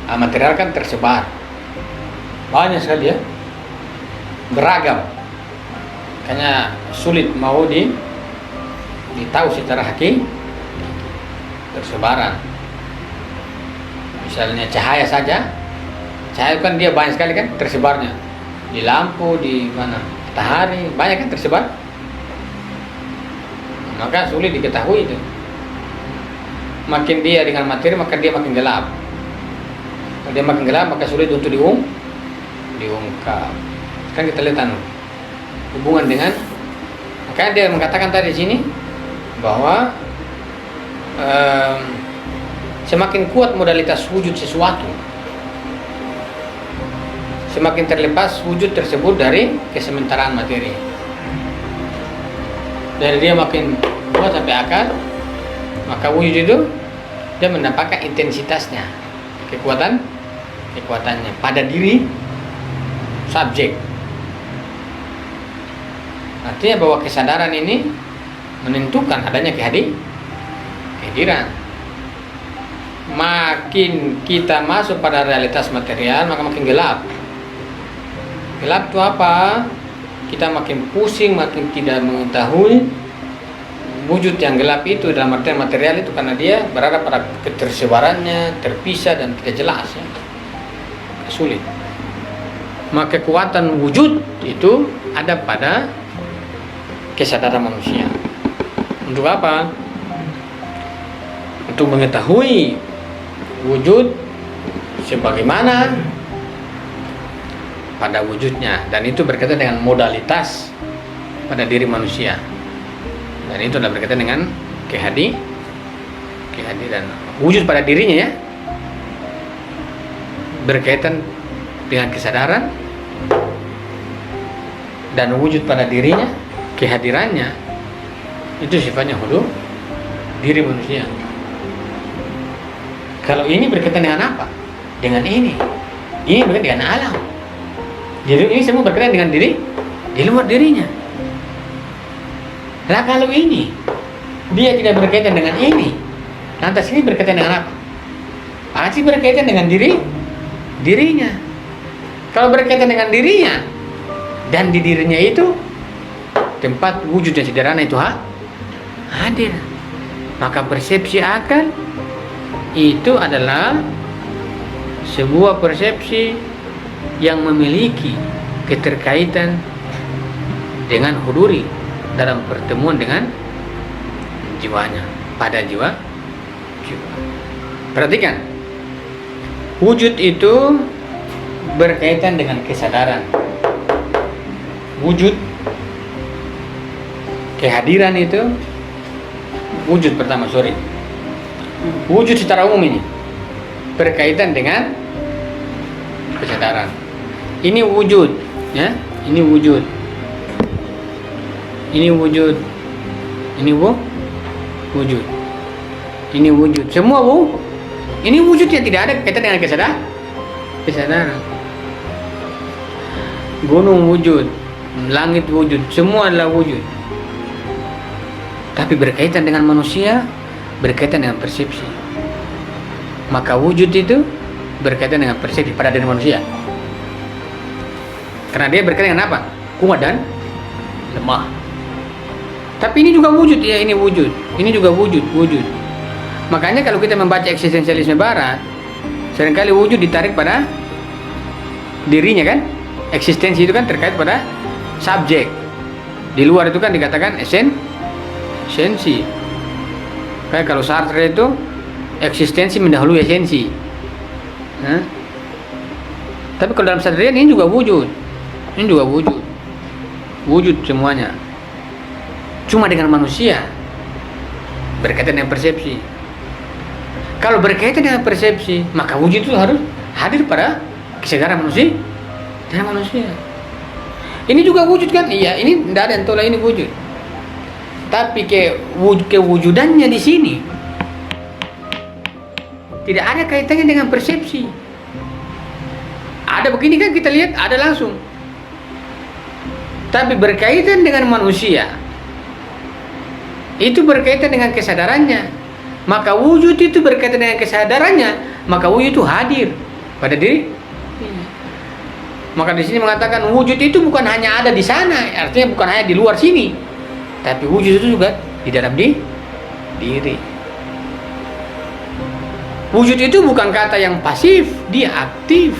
material kan tersebar banyak sekali, ya, beragam, makanya sulit mau ditahu secara tersebaran. Misalnya cahaya saja, cahaya kan dia banyak sekali kan tersebarnya, di lampu, di mana, matahari, banyak kan tersebar. Maka sulit diketahui itu. Makin dia dengan materi, maka dia makin gelap. Kalau dia makin gelap, maka sulit untuk diungkap. Kan kita lihat hubungan dengan, makanya dia mengatakan tadi di sini bahwa semakin kuat modalitas wujud sesuatu, semakin terlepas wujud tersebut dari kesementaraan materi. Dari dia makin kuat sampai akar, maka wujud itu dia mendapatkan intensitasnya, kekuatannya pada diri subjek. Artinya bahwa kesadaran ini menentukan adanya kehadiran. makin kita masuk pada realitas material, maka makin gelap. Gelap itu apa? Kita makin pusing, makin tidak mengetahui wujud yang gelap itu dalam artian material itu, karena dia berada pada ketersebarannya, terpisah dan tidak jelas ya. Sulit. Maka kekuatan wujud itu ada pada kesadaran manusia. Untuk apa? Untuk mengetahui wujud sebagaimana pada wujudnya, dan itu berkaitan dengan modalitas pada diri manusia, dan itu adalah berkaitan dengan kehadiran wujud pada dirinya ya, berkaitan dengan kesadaran, dan wujud pada dirinya, kehadirannya itu sifatnya hudur diri manusia. Kalau ini berkaitan dengan apa? Dengan ini berkaitan dengan alam. Jadi ini semua berkaitan dengan diri di luar dirinya. Nah kalau ini dia tidak berkaitan dengan ini, lantas ini berkaitan dengan apa? Pasti berkaitan dengan dirinya. Kalau berkaitan dengan dirinya dan di dirinya itu tempat wujud yang sederhana itu hadir, maka persepsi akal itu adalah sebuah persepsi yang memiliki keterkaitan dengan huduri dalam pertemuan dengan jiwanya, pada jiwa. Perhatikan, wujud itu berkaitan dengan kesadaran. Wujud kehadiran itu wujud pertama, wujud secara umum ini berkaitan dengan kesadaran. Ini wujud ya, ini wujud, ini wujud, ini wujud, ini wujud, semua ini wujud yang tidak ada kaitan dengan kesadaran. Gunung wujud, langit wujud, semua adalah wujud, tapi berkaitan dengan manusia, berkaitan dengan persepsi. Maka wujud itu berkaitan dengan persepsi pada diri manusia, karena dia berkaitan dengan apa? Kuat dan lemah. Tapi ini juga wujud ya, ini wujud, ini juga wujud. Makanya kalau kita membaca eksistensialisme barat, seringkali wujud ditarik pada dirinya kan. Eksistensi itu kan terkait pada subjek. Di luar itu kan dikatakan esensi. Kayak kalau Sartre itu eksistensi mendahului esensi. Nah, tapi kalau dalam Sartre ini juga wujud. Ini juga wujud. Wujud semuanya. Cuma dengan manusia berkaitan dengan persepsi. Kalau berkaitan dengan persepsi, maka wujud itu harus hadir pada kesadaran manusia. Ini juga wujud kan? Iya, ini tidak ada yang tolak, ini wujud. Tapi kewujudannya di sini tidak ada kaitannya dengan persepsi. Ada begini kan kita lihat, ada langsung. Tapi berkaitan dengan manusia, itu berkaitan dengan kesadarannya. Maka wujud itu berkaitan dengan kesadarannya, maka wujud itu hadir pada diri. Maka di sini mengatakan wujud itu bukan hanya ada di sana, artinya bukan hanya di luar sini, tapi wujud itu juga di dalam diri. Wujud itu bukan kata yang pasif, dia aktif.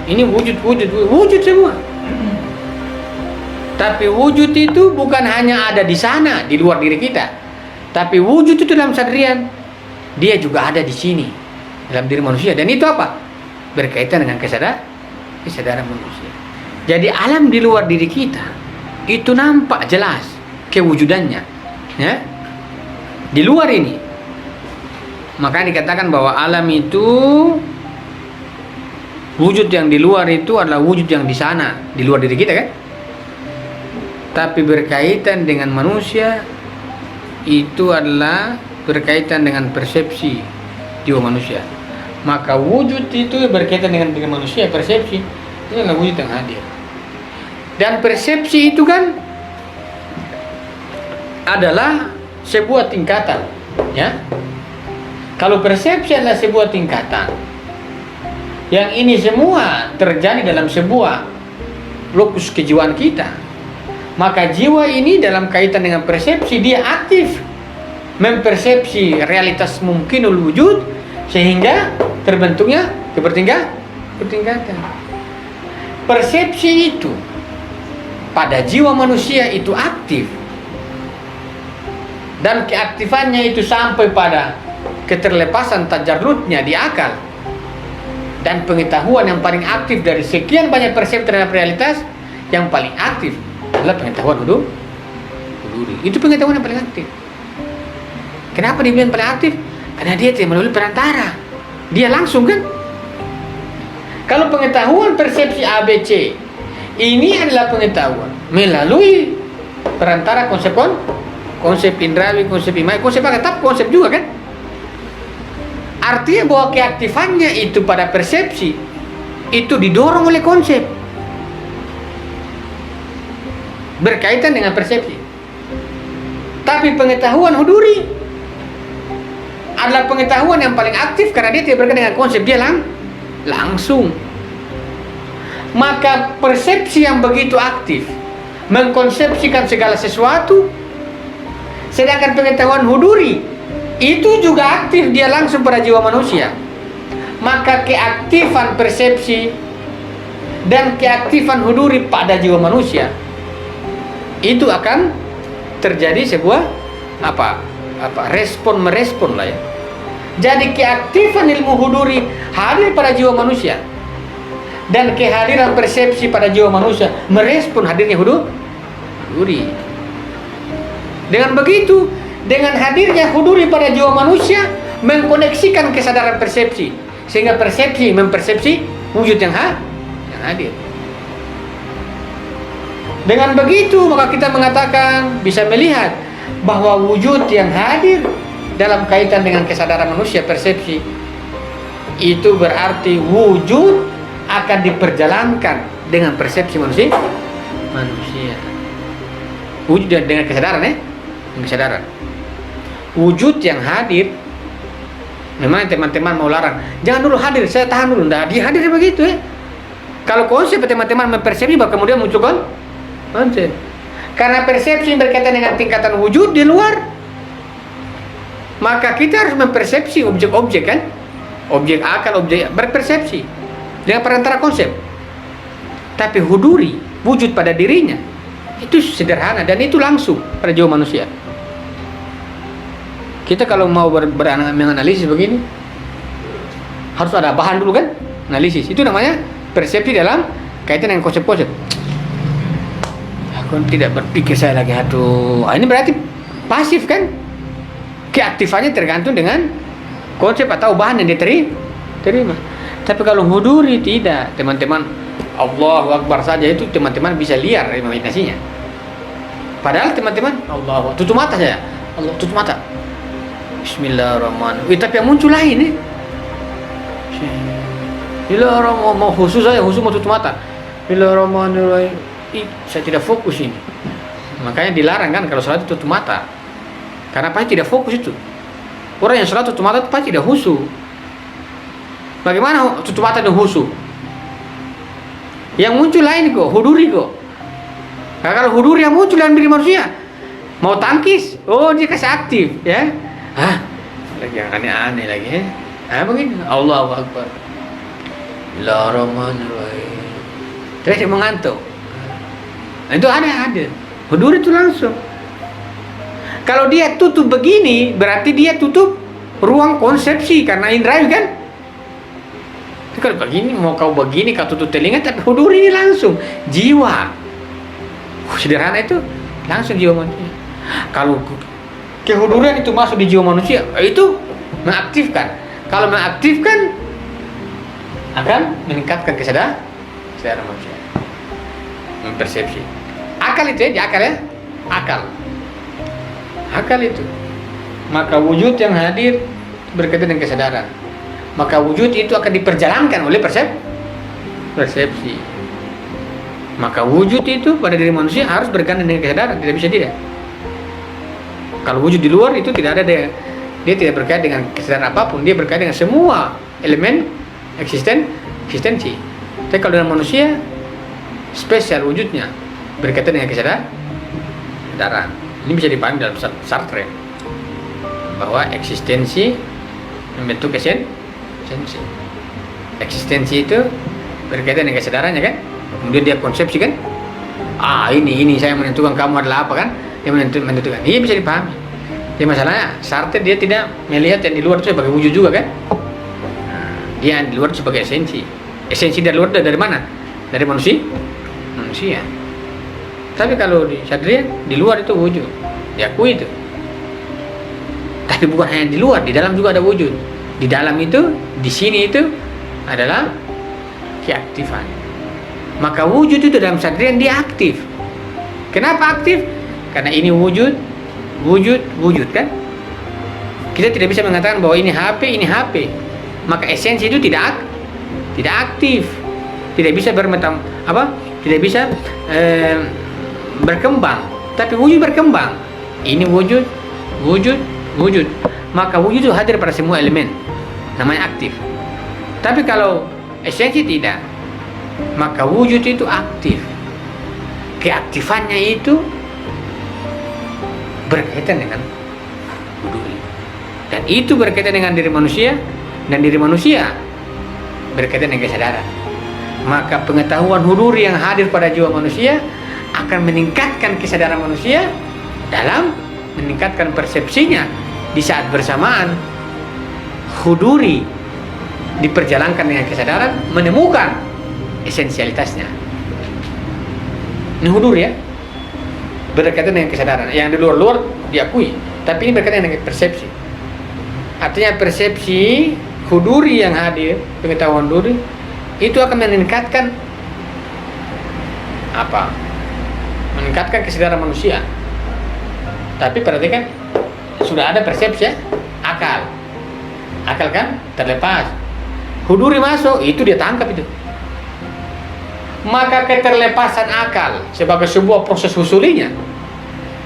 Ini wujud semua. Tapi wujud itu bukan hanya ada di sana, di luar diri kita, tapi wujud itu dalam sadarian, dia juga ada di sini, dalam diri manusia. Dan itu apa? Berkaitan dengan kesadaran manusia. Jadi alam di luar diri kita itu nampak jelas kewujudannya ya, di luar ini. Maka dikatakan bahwa alam itu, wujud yang di luar itu adalah wujud yang di sana, di luar diri kita kan, tapi berkaitan dengan manusia itu adalah berkaitan dengan persepsi jiwa manusia. Maka wujud itu berkaitan dengan manusia, persepsi itu adalah wujud yang hadir. Dan persepsi itu kan adalah sebuah tingkatan ya. Kalau persepsi adalah sebuah tingkatan, yang ini semua terjadi dalam sebuah lokus kejiwaan kita, maka jiwa ini dalam kaitan dengan persepsi dia aktif mempersepsi realitas mungkinul wujud sehingga terbentuknya kebertingkatan. Persepsi itu pada jiwa manusia itu aktif, dan keaktifannya itu sampai pada keterlepasan tajarrudnya di akal, dan pengetahuan yang paling aktif dari sekian banyak persepsi terhadap realitas, yang paling aktif adalah pengetahuan huduri. Itu pengetahuan yang paling aktif. Kenapa dibilang paling aktif? Karena dia tidak melalui perantara, dia langsung kan. Kalau pengetahuan persepsi ABC ini adalah pengetahuan melalui perantara konsep indrawi, konsep imai, konsep apa? Tetap konsep juga kan. Artinya bahwa keaktifannya itu pada persepsi itu didorong oleh konsep berkaitan dengan persepsi. Tapi pengetahuan huduri adalah pengetahuan yang paling aktif karena dia tidak berkaitan dengan konsep, dia langsung. Maka persepsi yang begitu aktif mengkonsepsikan segala sesuatu, sedangkan pengetahuan huduri itu juga aktif, dia langsung pada jiwa manusia. Maka keaktifan persepsi dan keaktifan huduri pada jiwa manusia itu akan terjadi sebuah respon merespon lah ya. Jadi keaktifan ilmu huduri hadir pada jiwa manusia, dan kehadiran persepsi pada jiwa manusia merespon hadirnya huduri. Dengan begitu, dengan hadirnya huduri pada jiwa manusia mengkoneksikan kesadaran persepsi, sehingga persepsi mempersepsi wujud yang hadir. Dengan begitu maka kita mengatakan, bisa melihat bahwa wujud yang hadir dalam kaitan dengan kesadaran manusia, persepsi, itu berarti wujud akan diperjalankan dengan persepsi manusia. Wujud dengan kesadaran kesadaran. Wujud yang hadir, memang teman-teman mau larang, jangan dulu hadir, saya tahan dulu. Nah, dia hadir begitu ya. Kalau konsep teman-teman mempersepsi, bahwa kemudian muncul konsep. Karena persepsi berkaitan dengan tingkatan wujud di luar, maka kita harus mempersepsi objek-objek kan, objek akal, objek berpersepsi dengan perantara konsep. Tapi huduri, wujud pada dirinya, itu sederhana dan itu langsung pada jiwa manusia. Kita kalau mau menganalisis begini, harus ada bahan dulu kan, analisis. Itu namanya persepsi dalam kaitan dengan konsep-konsep. Aku tidak berpikir saya lagi, aduh, ini berarti pasif kan. Keaktifannya tergantung dengan konsep atau bahan yang diterima. Tapi kalau huduri tidak, teman-teman, Allahu Akbar saja itu teman-teman bisa liar imajinasinya. Padahal teman-teman, Allah, tutup mata saja, Allah tutup mata, Bismillahirrahmanirrahim. Tapi yang muncul lain nih. Bismillahirrahmanirrahim, mau khusus saya, khusus mau tutup mata. Bismillahirrahmanirrahim. Saya tidak fokus ini. Makanya dilarang kan kalau salat tutup mata. Karena pasti tidak fokus itu. Orang yang salat tutup mata itu pasti tidak khusyuk. Bagaimana tutup mata dan khusyuk? Yang muncul lain kok, huduri kok. Nah, kalau huduri yang muncul dalam diri manusia, mau tangkis, oh dia kasih aktif ya. Lagi yang aneh-aneh lagi ya. Begini, Allahu Akbar, Bismillahirrahmanirrahim. Terus dia mengantuk. Nah, itu ada. Huduri itu langsung. Kalau dia tutup begini, berarti dia tutup ruang konsepsi karena indrawi kan. Tapi kalau begini, mau kau begini, kau tutup telinga, tapi huduri ini langsung jiwa. Sederhana itu, langsung jiwa manusia. Kalau kehuduran itu masuk di jiwa manusia, itu mengaktifkan. Kalau mengaktifkan, akan meningkatkan kesadaran manusia, mempersepsi. Akal itu ya, akal itu. Maka wujud yang hadir berkaitan dengan kesadaran. Maka wujud itu akan diperjalankan oleh persepsi. Maka wujud itu pada diri manusia harus berkaitan dengan kesadaran, tidak bisa tidak. Kalau wujud di luar itu tidak ada dia tidak berkait dengan kesadaran apapun, dia berkait dengan semua elemen eksistensi. Tapi kalau dengan manusia spesial wujudnya berkaitan dengan kesadaran. Ini bisa dipahami dalam Sartre bahwa eksistensi membentuk esensi. Eksistensi itu berkaitan dengan kesadarannya kan. Kemudian dia konsepsi kan, ini saya menentukan kamu adalah apa kan, dia menentukan. Iya bisa dipahami. Jadi masalahnya Sartre dia tidak melihat yang di luar itu sebagai wujud juga kan. Dia yang di luar itu sebagai esensi. Esensi dari luar dari mana? Dari manusia. Tapi kalau di Sadrian di luar itu wujud, diakui itu. Tapi bukan hanya di luar, di dalam juga ada wujud. Di dalam itu, di sini itu adalah keaktifan. Maka wujud itu dalam Sadrian dia aktif. Kenapa aktif? Karena ini wujud kan. Kita tidak bisa mengatakan bahwa ini HP. Maka esensi itu tidak aktif. Tidak bisa tidak bisa berkembang. Tapi wujud berkembang. Ini wujud. Maka wujud itu hadir pada semua elemen. Namanya aktif. Tapi kalau esensi tidak, maka wujud itu aktif. Keaktifannya itu berkaitan dengan huduri. Dan itu berkaitan dengan diri manusia, dan diri manusia berkaitan dengan kesadaran. Maka pengetahuan huduri yang hadir pada jiwa manusia akan meningkatkan kesadaran manusia dalam meningkatkan persepsinya. Di saat bersamaan huduri diperjalankan dengan kesadaran, menemukan esensialitasnya. Ini huduri ya, berkaitan dengan kesadaran. Yang di luar diakui, tapi ini berkaitan dengan persepsi. Artinya persepsi huduri yang hadir, pengetahuan huduri itu akan meningkatkan meningkatkan kesadaran manusia. Tapi perhatikan, sudah ada persepsi ya? Akal kan terlepas, huduri masuk, itu dia tangkap itu. Maka keterlepasan akal sebagai sebuah proses husulinya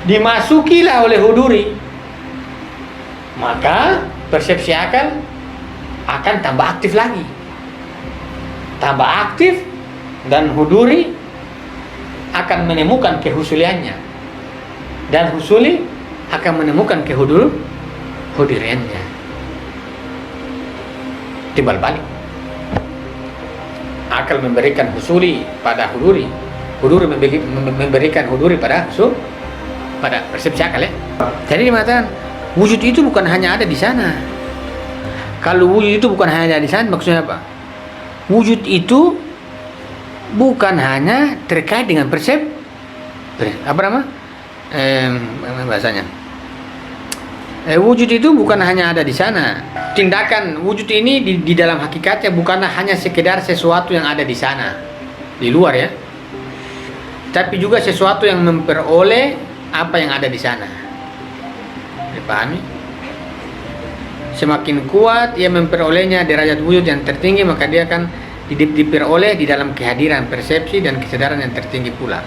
dimasukilah oleh huduri, maka persepsi akal akan tambah aktif lagi, dan huduri akan menemukan kehusuliannya, dan husuli akan menemukan kehuduriannya. Timbal balik, akal memberikan husuli pada huduri memberikan huduri pada persepsi akal ya. Jadi dimatakan wujud itu bukan hanya ada di sana. Kalau wujud itu bukan hanya di sana, maksudnya apa? Wujud itu bukan hanya terkait dengan bahasanya. Wujud itu bukan hanya ada di sana. Tindakan wujud ini di dalam hakikatnya bukanlah hanya sekedar sesuatu yang ada di sana, di luar ya. Tapi juga sesuatu yang memperoleh apa yang ada di sana. Dipahami? Semakin kuat ia memperolehnya derajat wujud yang tertinggi, maka dia akan diperoleh di dalam kehadiran persepsi dan kesadaran yang tertinggi pula.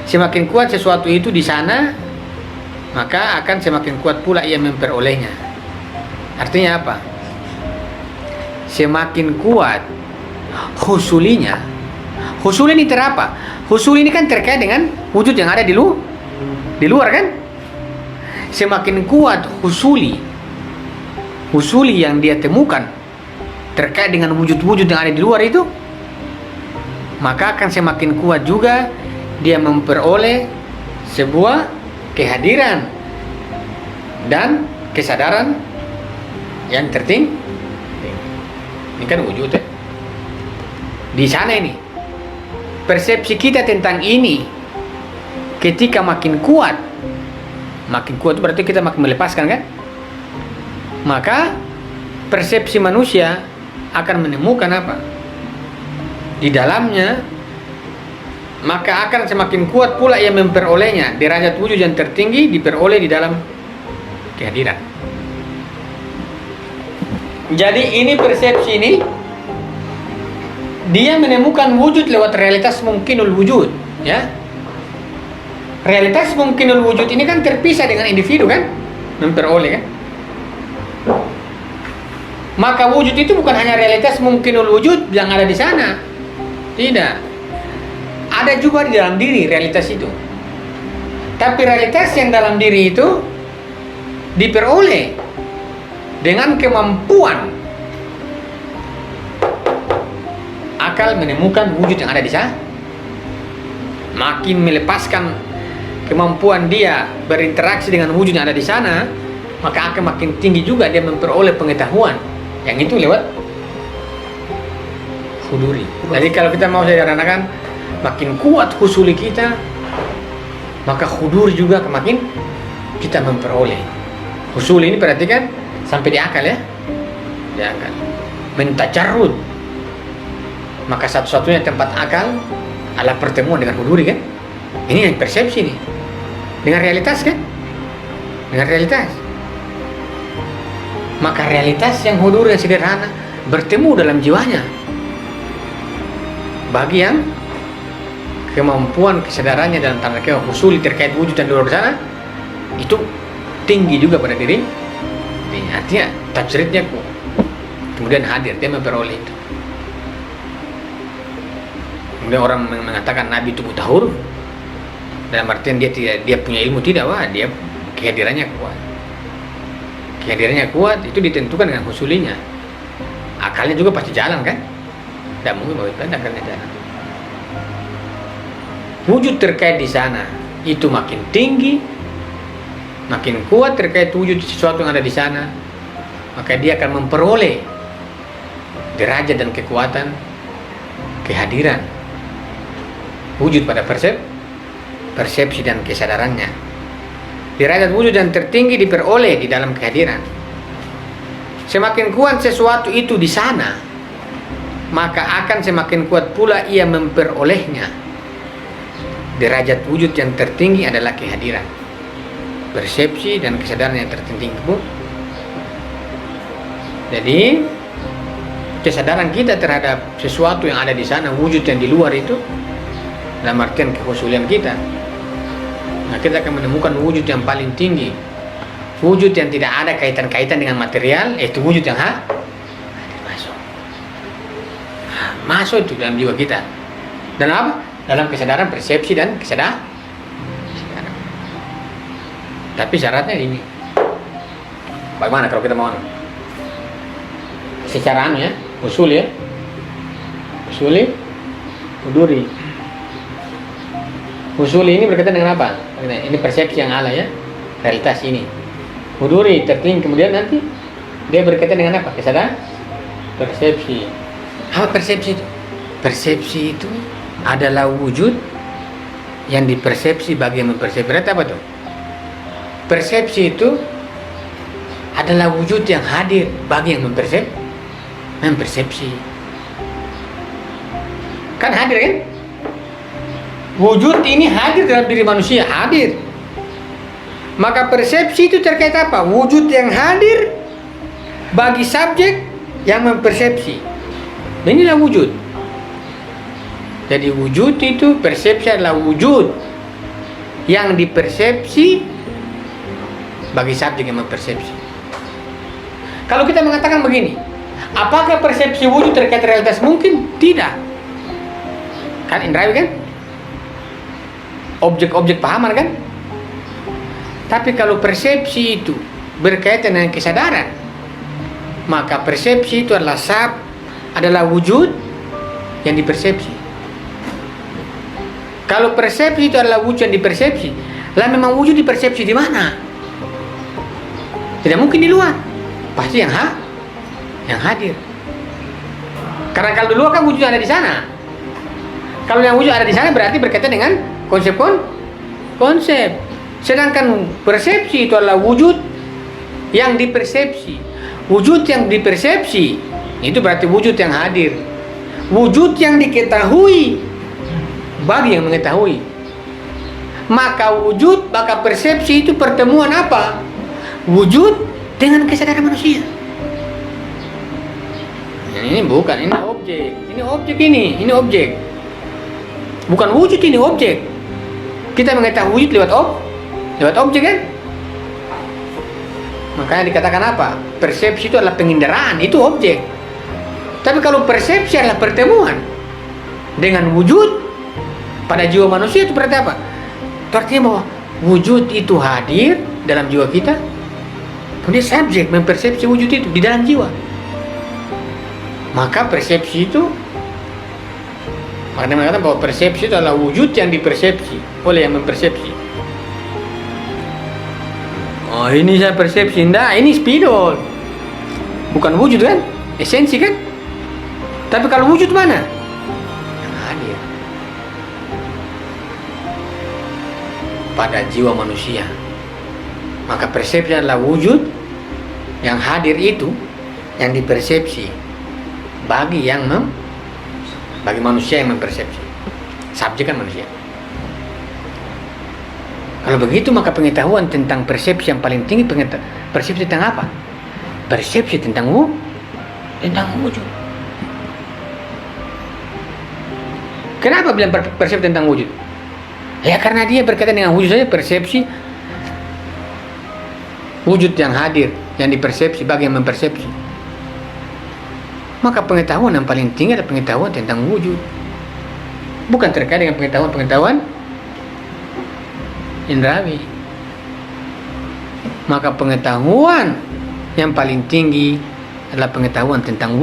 Semakin kuat sesuatu itu di sana, maka akan semakin kuat pula ia memperolehnya. Artinya apa? Semakin kuat husulinya. Husul ini terapa? Husul ini kan terkait dengan wujud yang ada di luar kan? Semakin kuat husuli yang dia temukan terkait dengan wujud-wujud yang ada di luar itu, maka akan semakin kuat juga dia memperoleh sebuah kehadiran dan kesadaran yang tertinggi. Ini kan wujud ya. Di sana ini persepsi kita tentang ini ketika makin kuat berarti kita makin melepaskan kan, maka persepsi manusia akan menemukan apa di dalamnya, maka akan semakin kuat pula ia memperolehnya. Derajat wujud yang tertinggi diperoleh di dalam kehadiran. Jadi ini persepsi ini dia menemukan wujud lewat realitas mungkinul wujud ya. Realitas mungkinul wujud ini kan terpisah dengan individu kan, memperoleh kan. Maka wujud itu bukan hanya realitas mungkinul wujud yang ada di sana. Tidak. Ada juga di dalam diri realitas itu. Tapi realitas yang dalam diri itu diperoleh dengan kemampuan akal menemukan wujud yang ada di sana. Makin melepaskan kemampuan dia berinteraksi dengan wujud yang ada di sana, maka akan makin tinggi juga dia memperoleh pengetahuan. Yang itu lewat huduri. Jadi kalau kita mau sederhanakan, makin kuat husuli kita, maka huduri juga makin kita memperoleh. Husuli ini perhatikan sampai di akal ya, di akal. Mentajarrud. Maka satu-satunya tempat akal adalah pertemuan dengan huduri kan? Ini yang persepsi nih. Dengan realitas kan? Dengan realitas. Maka realitas yang huduri yang sederhana bertemu dalam jiwanya. Bagi yang kemampuan kesadarannya dalam tanda kutip husuli terkait wujud dan di luar sana itu tinggi juga pada diri. Artinya tajridnya kemudian hadir, dia memperoleh itu. Kemudian orang mengatakan Nabi itu buta huruf, dalam artian dia punya ilmu, tidak, wah dia kehadirannya kuat. Kehadirannya kuat itu ditentukan dengan husulinya. Akalnya juga pasti jalan kan? Tidak mungkin bahwa akalnya jalan. Wujud terkait di sana itu makin tinggi, makin kuat terkait wujud sesuatu yang ada di sana, maka dia akan memperoleh derajat dan kekuatan kehadiran wujud pada persepsi dan kesadarannya. Derajat wujud yang tertinggi diperoleh di dalam kehadiran. Semakin kuat sesuatu itu di sana, maka akan semakin kuat pula ia memperolehnya. Derajat wujud yang tertinggi adalah kehadiran, persepsi dan kesadaran yang tertinggi. Jadi kesadaran kita terhadap sesuatu yang ada di sana, wujud yang di luar itu, dalam artian kehusulian kita, nah kita akan menemukan wujud yang paling tinggi, wujud yang tidak ada kaitan-kaitan dengan material, yaitu wujud yang masuk itu dalam jiwa kita. Dan apa? Dalam kesadaran, persepsi dan kesadaran. Tapi syaratnya ini. Bagaimana kalau kita mau secara ya, usul ya, usuli, huduri. Usuli ini berkaitan dengan apa? Ini persepsi yang ala ya, realitas ini. Huduri tertinggi, kemudian nanti dia berkaitan dengan apa? Kesadaran, persepsi. Apa persepsi itu? Persepsi itu adalah wujud yang dipersepsi bagi yang mempersepsi. Berarti apa tuh? Persepsi itu adalah wujud yang hadir bagi yang mempersepsi. Kan hadir kan? Wujud ini hadir dalam diri manusia, hadir. Maka persepsi itu terkait apa? Wujud yang hadir bagi subjek yang mempersepsi. Inilah wujud. Jadi wujud itu, persepsi adalah wujud yang dipersepsi bagi subjek yang mempersepsi. Kalau kita mengatakan begini, apakah persepsi wujud terkait realitas? Mungkin tidak. Kan indrawi kan? Objek-objek pahaman kan? Tapi kalau persepsi itu berkaitan dengan kesadaran, maka persepsi itu adalah wujud yang dipersepsi. Kalau persepsi itu adalah wujud yang dipersepsi, lah memang wujud dipersepsi di mana? Tidak mungkin di luar, pasti yang hadir. Karena kalau di luar kan wujud ada di sana. Kalau yang wujud ada di sana berarti berkaitan dengan konsep. Sedangkan persepsi itu adalah wujud yang dipersepsi. Wujud yang dipersepsi itu berarti wujud yang hadir, wujud yang diketahui bagi yang mengetahui. Maka persepsi itu pertemuan apa? Wujud dengan kesadaran manusia. Ini bukan, ini objek, ini objek. Bukan wujud, ini objek. Kita mengetahui wujud lewat objek kan? Makanya dikatakan apa? Persepsi itu adalah penginderaan, itu objek. Tapi kalau persepsi adalah pertemuan dengan wujud pada jiwa manusia, itu berarti apa? Itu artinya bahwa wujud itu hadir dalam jiwa kita, kemudian subjek mempersepsi wujud itu di dalam jiwa. Maka persepsi itu, makanya mengatakan bahwa persepsi itu adalah wujud yang dipersepsi oleh yang mempersepsi. Oh, ini saya persepsi, enggak, ini spidol, bukan wujud kan, esensi kan. Tapi kalau wujud mana? Yang hadir pada jiwa manusia. Maka persepsi adalah wujud yang hadir itu, yang dipersepsi bagi bagi manusia yang mempersepsi. Subjek kan manusia. Kalau begitu, maka pengetahuan tentang persepsi yang paling tinggi, persepsi tentang apa? Persepsi tentang wujud. Kenapa bilang persepsi tentang wujud? Ya karena dia berkaitan dengan wujud saja, persepsi wujud yang hadir, yang dipersepsi bagi yang mempersepsi. Maka pengetahuan yang paling tinggi adalah pengetahuan tentang wujud, bukan terkait dengan pengetahuan indrawi. Maka pengetahuan yang paling tinggi adalah pengetahuan tentang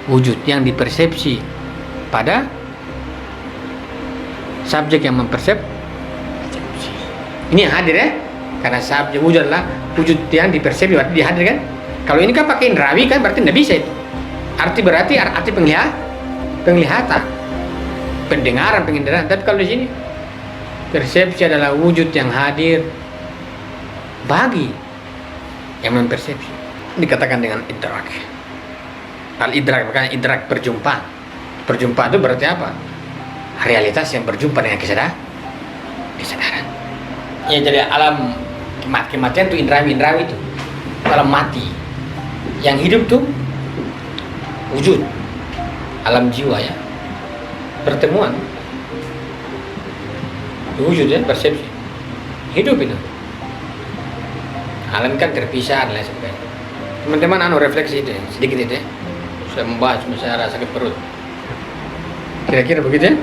wujud yang dipersepsi pada subjek yang mempersepsi. Ini yang hadir ya, karena subjek wujud adalah wujud yang dipersepsi, berarti dihadir kan. Kalau ini kan pakai indrawi kan, berarti tidak bisa itu. Arti penglihatan, pendengaran, penginderaan. Tapi kalau di sini persepsi adalah wujud yang hadir bagi yang mempersepsi. Dikatakan dengan idrak. Al-idrak, makanya idrak perjumpaan. Perjumpaan itu berarti apa? Realitas yang berjumpa dengan kesadaran. Ya, jadi alam kematian itu indrawi itu. Alam mati. Yang hidup tuh wujud. Alam jiwa ya. Pertemuan. Wujud ya, persepsi. Hidup itu. Alam kan terpisah dan lain sebagainya. Teman-teman refleksi itu sedikit itu ya. Saya membahas masalah sakit perut. Kira-kira begitu ya.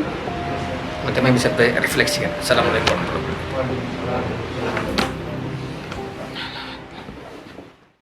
Teman-teman bisa refleksikan. Assalamualaikum warahmatullahi wabarakatuh.